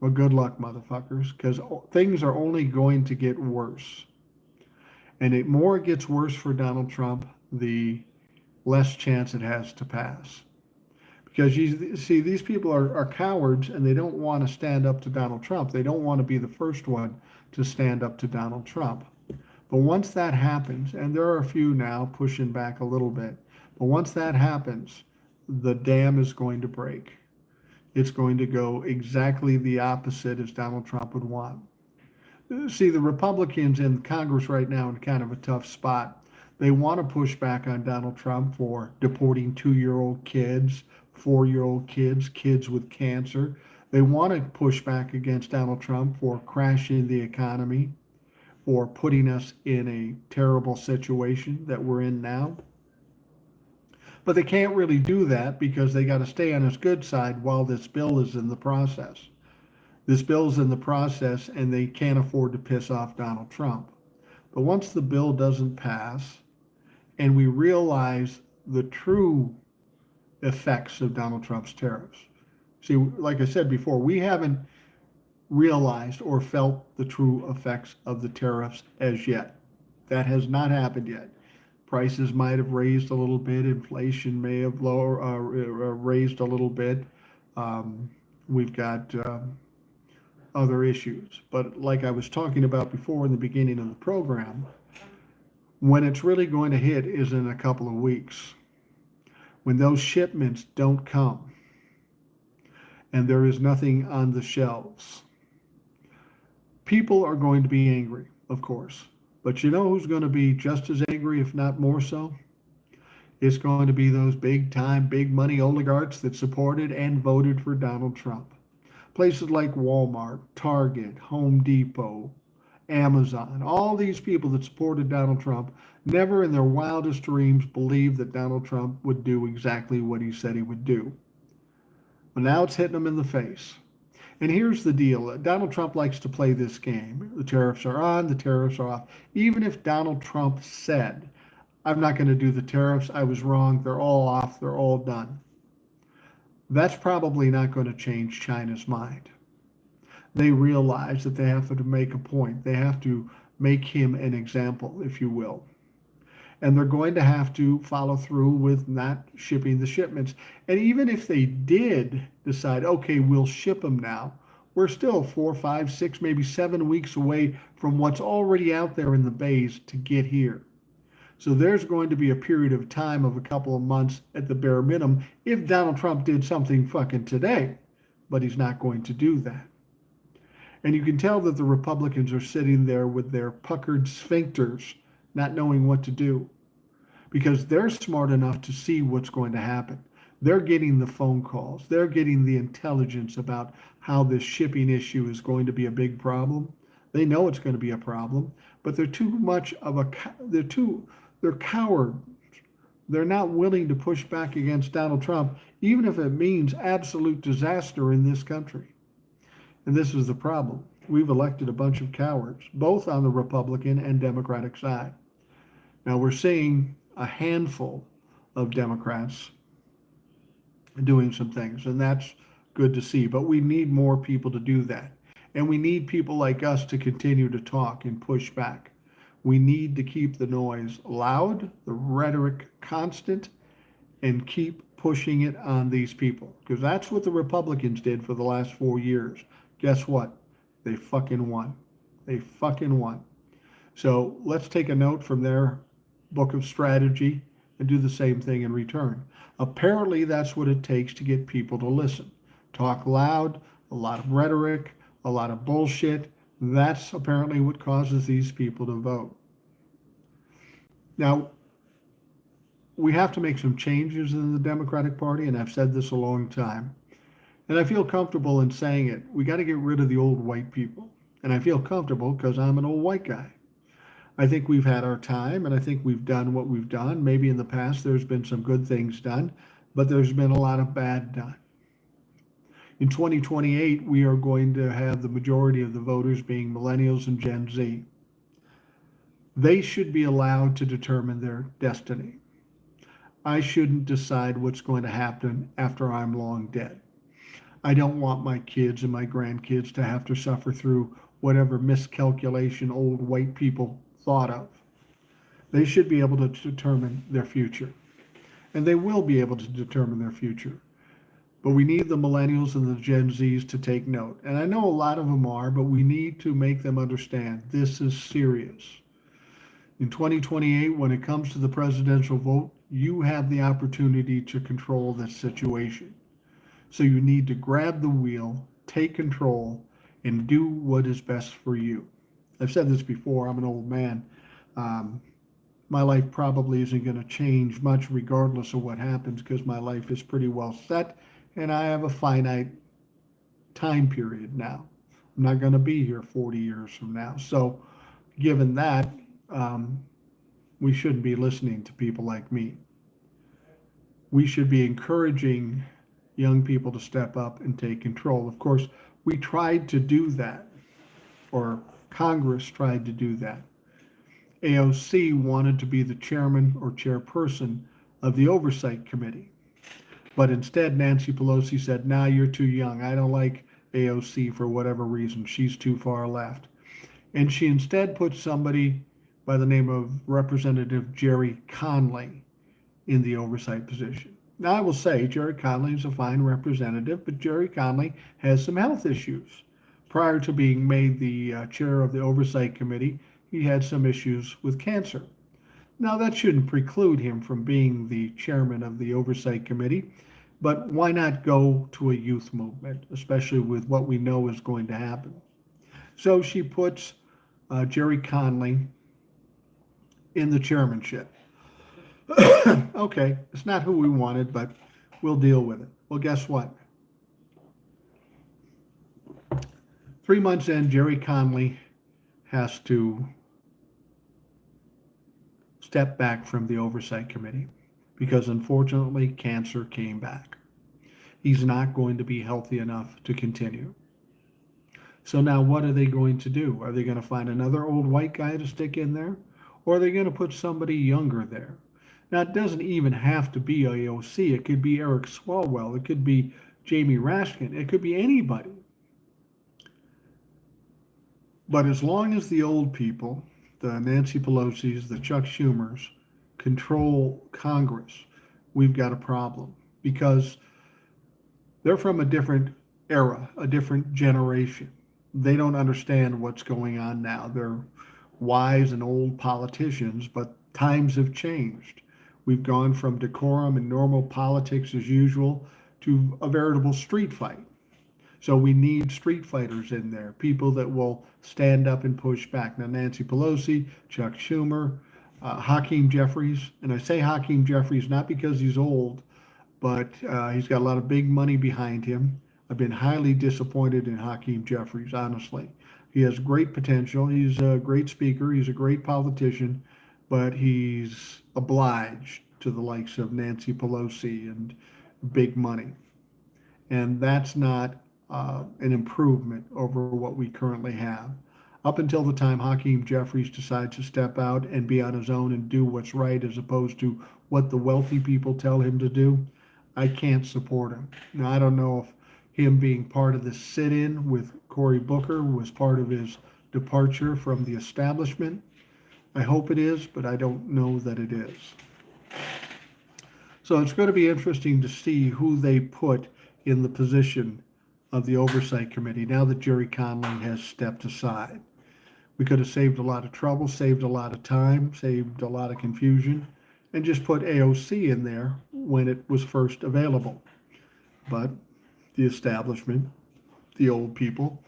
Well, good luck, motherfuckers, because things are only going to get worse. And the more it gets worse for Donald Trump, the less chance it has to pass. Because you see, these people are cowards, and they don't want to stand up to Donald Trump. They don't want to be the first one to stand up to Donald Trump. But once that happens, and there are a few now pushing back a little bit, but once that happens, the dam is going to break. It's going to go exactly the opposite as Donald Trump would want. See, the Republicans in Congress right now in kind of a tough spot. They want to push back on Donald Trump for deporting 2-year-old kids, 4-year-old kids, kids with cancer. They want to push back against Donald Trump for crashing the economy, for putting us in a terrible situation that we're in now. But they can't really do that because they got to stay on his good side while this bill is in the process. This bill's in the process, and they can't afford to piss off Donald Trump. But once the bill doesn't pass, and we realize the true effects of Donald Trump's tariffs. See, like I said before, we haven't realized or felt the true effects of the tariffs as yet. That has not happened yet. Prices might have raised a little bit. Inflation may have raised a little bit. We've got other issues. But like I was talking about before in the beginning of the program, when it's really going to hit is in a couple of weeks. When those shipments don't come and there is nothing on the shelves, people are going to be angry, of course. But you know who's going to be just as angry, if not more so? It's going to be those big time, big money oligarchs that supported and voted for Donald Trump. Places like Walmart, Target, Home Depot, Amazon, all these people that supported Donald Trump never in their wildest dreams believed that Donald Trump would do exactly what he said he would do. But now it's hitting them in the face. And here's the deal. Donald Trump likes to play this game. The tariffs are on, the tariffs are off. Even if Donald Trump said, I'm not going to do the tariffs, I was wrong, they're all off, they're all done. That's probably not going to change China's mind. They realize that they have to make a point. They have to make him an example, if you will. And they're going to have to follow through with not shipping the shipments. And even if they did decide, okay, we'll ship them now, we're still 4, 5, 6, maybe 7 weeks away from what's already out there in the bays to get here. So there's going to be a period of time of a couple of months at the bare minimum if Donald Trump did something fucking today, but he's not going to do that. And you can tell that the Republicans are sitting there with their puckered sphincters, not knowing what to do, because they're smart enough to see what's going to happen. They're getting the phone calls. They're getting the intelligence about how this shipping issue is going to be a big problem. They know it's going to be a problem, but they're too much of a, they're cowards. They're not willing to push back against Donald Trump, even if it means absolute disaster in this country. And this is the problem. We've elected a bunch of cowards, both on the Republican and Democratic side. Now we're seeing a handful of Democrats doing some things, and that's good to see. But we need more people to do that. And we need people like us to continue to talk and push back. We need to keep the noise loud, the rhetoric constant, and keep pushing it on these people. Because that's what the Republicans did for the last 4 years. Guess what? They fucking won. They fucking won. So let's take a note from their book of strategy and do the same thing in return. Apparently, that's what it takes to get people to listen. Talk loud, a lot of rhetoric, a lot of bullshit. That's apparently what causes these people to vote. Now, we have to make some changes in the Democratic Party, and I've said this a long time. And I feel comfortable in saying it. We got to get rid of the old white people. And I feel comfortable because I'm an old white guy. I think we've had our time, and I think we've done what we've done. Maybe in the past there's been some good things done, but there's been a lot of bad done. In 2028, we are going to have the majority of the voters being millennials and Gen Z. They should be allowed to determine their destiny. I shouldn't decide what's going to happen after I'm long dead. I don't want my kids and my grandkids to have to suffer through whatever miscalculation old white people thought of. They should be able to determine their future. And they will be able to determine their future. But we need the millennials and the Gen Zs to take note. And I know a lot of them are, but we need to make them understand this is serious. In 2028, when it comes to the presidential vote, you have the opportunity to control this situation. So you need to grab the wheel, take control, and do what is best for you. I've said this before, I'm an old man. My life probably isn't going to change much regardless of what happens because my life is pretty well set and I have a finite time period now. I'm not going to be here 40 years from now. So given that, we shouldn't be listening to people like me. We should be encouraging young people to step up and take control. Of course, we tried to do that, or Congress tried to do that. AOC wanted to be the chairman or chairperson of the Oversight Committee. But instead, Nancy Pelosi said, nah, you're too young. I don't like AOC for whatever reason. She's too far left. And she instead put somebody by the name of Representative Jerry Conley in the oversight position. Now, I will say Jerry Conley is a fine representative, but Jerry Conley has some health issues. Prior to being made the chair of the Oversight Committee, he had some issues with cancer. Now, that shouldn't preclude him from being the chairman of the Oversight Committee, but why not go to a youth movement, especially with what we know is going to happen? So she puts Jerry Conley in the chairmanship. Okay, it's not who we wanted, but we'll deal with it. Well, guess what? 3 months in, Jerry Conley has to step back from the Oversight Committee because unfortunately cancer came back. He's not going to be healthy enough to continue. So now what are they going to do? Are they going to find another old white guy to stick in there? Or are they going to put somebody younger there? Now, it doesn't even have to be AOC. It could be Eric Swalwell. It could be Jamie Raskin. It could be anybody. But as long as the old people, the Nancy Pelosi's, the Chuck Schumers, control Congress, we've got a problem because they're from a different era, a different generation. They don't understand what's going on now. They're wise and old politicians, but times have changed. We've gone from decorum and normal politics as usual to a veritable street fight. So we need street fighters in there, people that will stand up and push back. Now, Nancy Pelosi, Chuck Schumer, Hakeem Jeffries, and I say Hakeem Jeffries not because he's old, but he's got a lot of big money behind him. I've been highly disappointed in Hakeem Jeffries, honestly. He has great potential. He's a great speaker. He's a great politician, but he's obliged to the likes of Nancy Pelosi and big money. And that's not an improvement over what we currently have. Up until the time Hakeem Jeffries decides to step out and be on his own and do what's right as opposed to what the wealthy people tell him to do, I can't support him. Now, I don't know if him being part of the sit-in with Cory Booker was part of his departure from the establishment. I hope it is, but I don't know that it is. So it's going to be interesting to see who they put in the position of the Oversight Committee now that Jerry Conley has stepped aside. We could have saved a lot of trouble, saved a lot of time, saved a lot of confusion, and just put AOC in there when it was first available. But the establishment, the old people,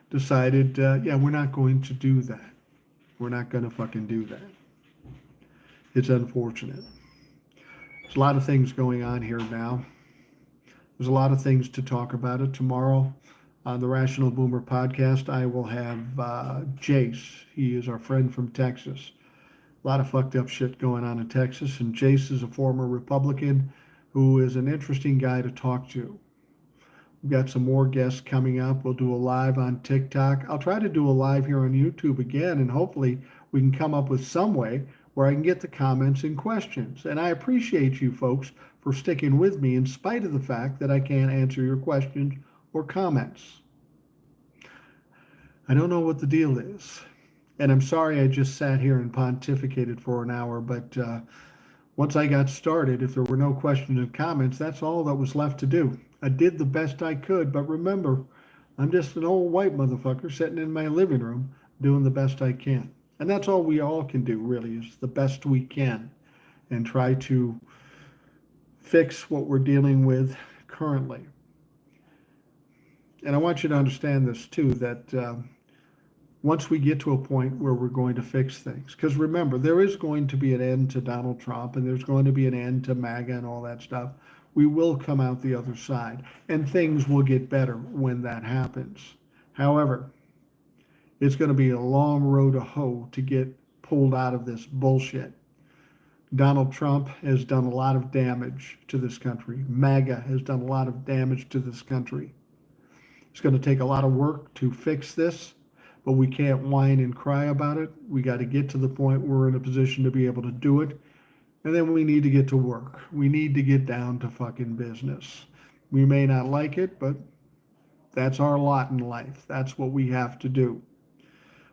decided, yeah, we're not going to do that. We're not going to fucking do that. It's unfortunate. There's a lot of things going on here now. There's a lot of things to talk about it. Tomorrow on the Rational Boomer podcast, I will have Jace. He is our friend from Texas. A lot of fucked up shit going on in Texas, and Jace is a former Republican who is an interesting guy to talk to. We've got some more guests coming up. We'll do a live on TikTok. I'll try to do a live here on YouTube again, and hopefully we can come up with some way where I can get the comments and questions. And I appreciate you folks for sticking with me in spite of the fact that I can't answer your questions or comments. I don't know what the deal is. And I'm sorry I just sat here and pontificated for an hour, but once I got started, if there were no questions and comments, that's all that was left to do. I did the best I could, but remember, I'm just an old white motherfucker sitting in my living room doing the best I can. And that's all we all can do, really, is the best we can and try to fix what we're dealing with currently. And I want you to understand this, too, that once we get to a point where we're going to fix things, because remember, there is going to be an end to Donald Trump and there's going to be an end to MAGA and all that stuff. We will come out the other side and things will get better when that happens. However, it's going to be a long road to hoe to get pulled out of this bullshit. Donald Trump has done a lot of damage to this country. MAGA has done a lot of damage to this country. It's going to take a lot of work to fix this, but we can't whine and cry about it. We got to get to the point where we're in a position to be able to do it. And then we need to get to work. We need to get down to fucking business. We may not like it, but that's our lot in life. That's what we have to do.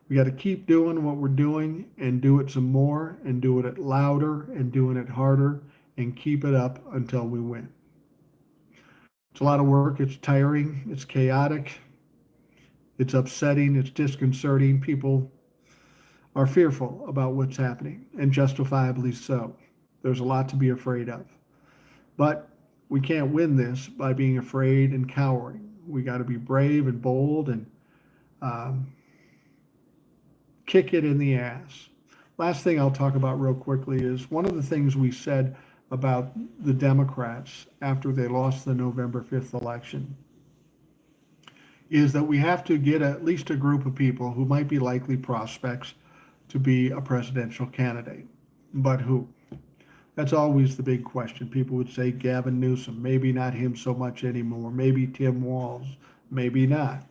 We got to keep doing what we're doing and do it some more and do it louder and doing it harder and keep it up until we win. It's a lot of work. It's tiring. It's chaotic. It's upsetting. It's disconcerting. People are fearful about what's happening, and justifiably so. There's a lot to be afraid of. But we can't win this by being afraid and cowering. We got to be brave and bold and um, kick it in the ass. Last thing I'll talk about real quickly is one of the things we said about the Democrats after they lost the November 5th election is that we have to get at least a group of people who might be likely prospects to be a presidential candidate. But who? That's always the big question. People would say Gavin Newsom, maybe not him so much anymore, maybe Tim Walz, maybe not.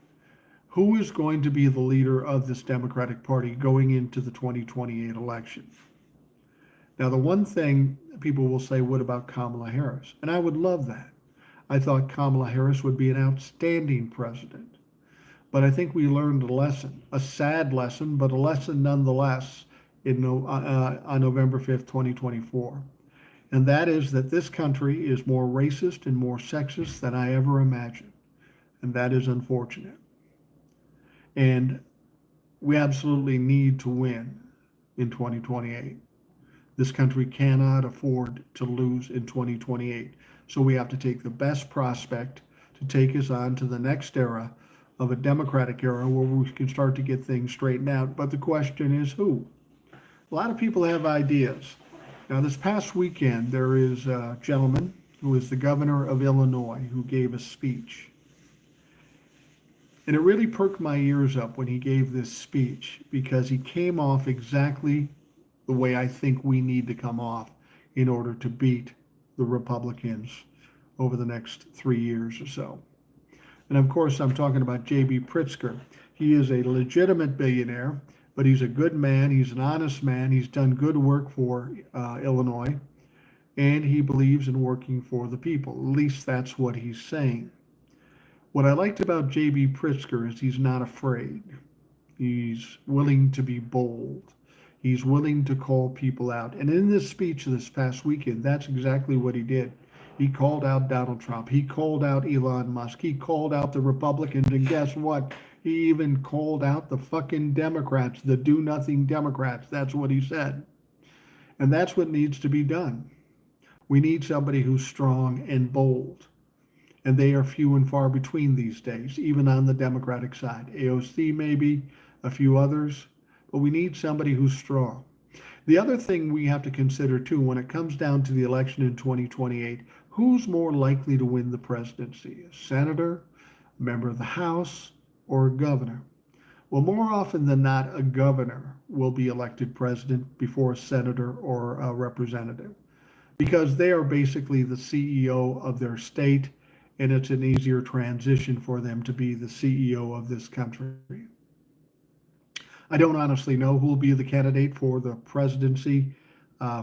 Who is going to be the leader of this Democratic Party going into the 2028 election? Now, the one thing people will say, what about Kamala Harris? And I would love that. I thought Kamala Harris would be an outstanding president. But I think we learned a lesson, a sad lesson, but a lesson nonetheless on November 5th, 2024. And that is that this country is more racist and more sexist than I ever imagined. And that is unfortunate. And we absolutely need to win in 2028. This country cannot afford to lose in 2028. So we have to take the best prospect to take us on to the next era of a Democratic era where we can start to get things straightened out. But the question is who? A lot of people have ideas. Now, this past weekend, there is a gentleman who is the governor of Illinois who gave a speech. And it really perked my ears up when he gave this speech because he came off exactly the way I think we need to come off in order to beat the Republicans over the next 3 years or so. And of course, I'm talking about J.B. Pritzker. He is a legitimate billionaire, but he's a good man. He's an honest man. He's done good work for Illinois, and he believes in working for the people. At least that's what he's saying. What I liked about J.B. Pritzker is he's not afraid. He's willing to be bold. He's willing to call people out. And in this speech this past weekend, that's exactly what he did. He called out Donald Trump. He called out Elon Musk. He called out the Republicans. And guess what? He even called out the fucking Democrats, the do-nothing Democrats. That's what he said. And that's what needs to be done. We need somebody who's strong and bold. And they are few and far between these days, even on the Democratic side. AOC maybe, a few others. But we need somebody who's strong. The other thing we have to consider too, when it comes down to the election in 2028, who's more likely to win the presidency? A senator, a member of the House, or a governor? Well, more often than not, a governor will be elected president before a senator or a representative because they are basically the CEO of their state, and it's an easier transition for them to be the CEO of this country. I don't honestly know who will be the candidate for the presidency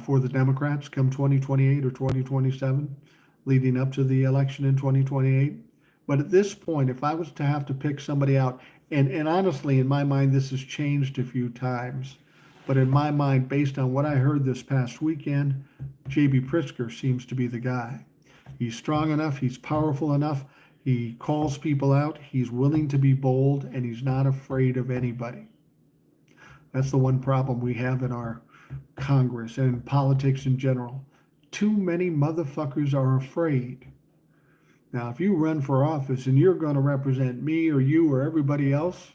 for the Democrats come 2028 or 2027, leading up to the election in 2028. But at this point, if I was to have to pick somebody out, and honestly, in my mind, this has changed a few times, but in my mind, based on what I heard this past weekend, J.B. Pritzker seems to be the guy. He's strong enough, he's powerful enough, he calls people out, he's willing to be bold, and he's not afraid of anybody. That's the one problem we have in our Congress and in politics in general. Too many motherfuckers are afraid. Now, if you run for office and you're going to represent me or you or everybody else,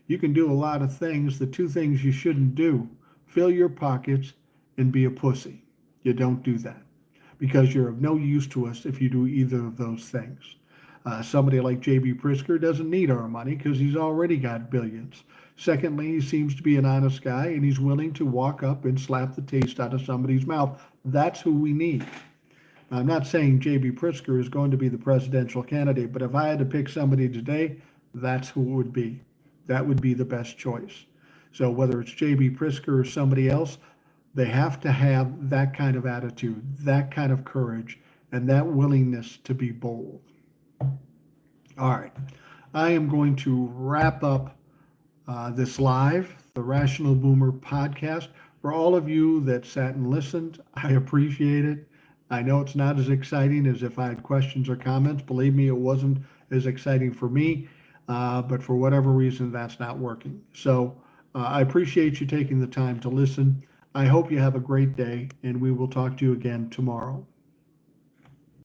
you can do a lot of things. The two things you shouldn't do, fill your pockets and be a pussy. You don't do that because you're of no use to us if you do either of those things. Somebody like J.B. Pritzker doesn't need our money because he's already got billions. Secondly, he seems to be an honest guy and he's willing to walk up and slap the taste out of somebody's mouth. That's who we need. I'm not saying J.B. Pritzker is going to be the presidential candidate, but if I had to pick somebody today, that's who it would be. That would be the best choice. So whether it's J.B. Pritzker or somebody else, they have to have that kind of attitude, that kind of courage, and that willingness to be bold. All right. I am going to wrap up this live, the Rational Boomer podcast. For all of you that sat and listened, I appreciate it. I know it's not as exciting as if I had questions or comments. Believe me, it wasn't as exciting for me, but for whatever reason, that's not working. So I appreciate you taking the time to listen. I hope you have a great day, and we will talk to you again tomorrow.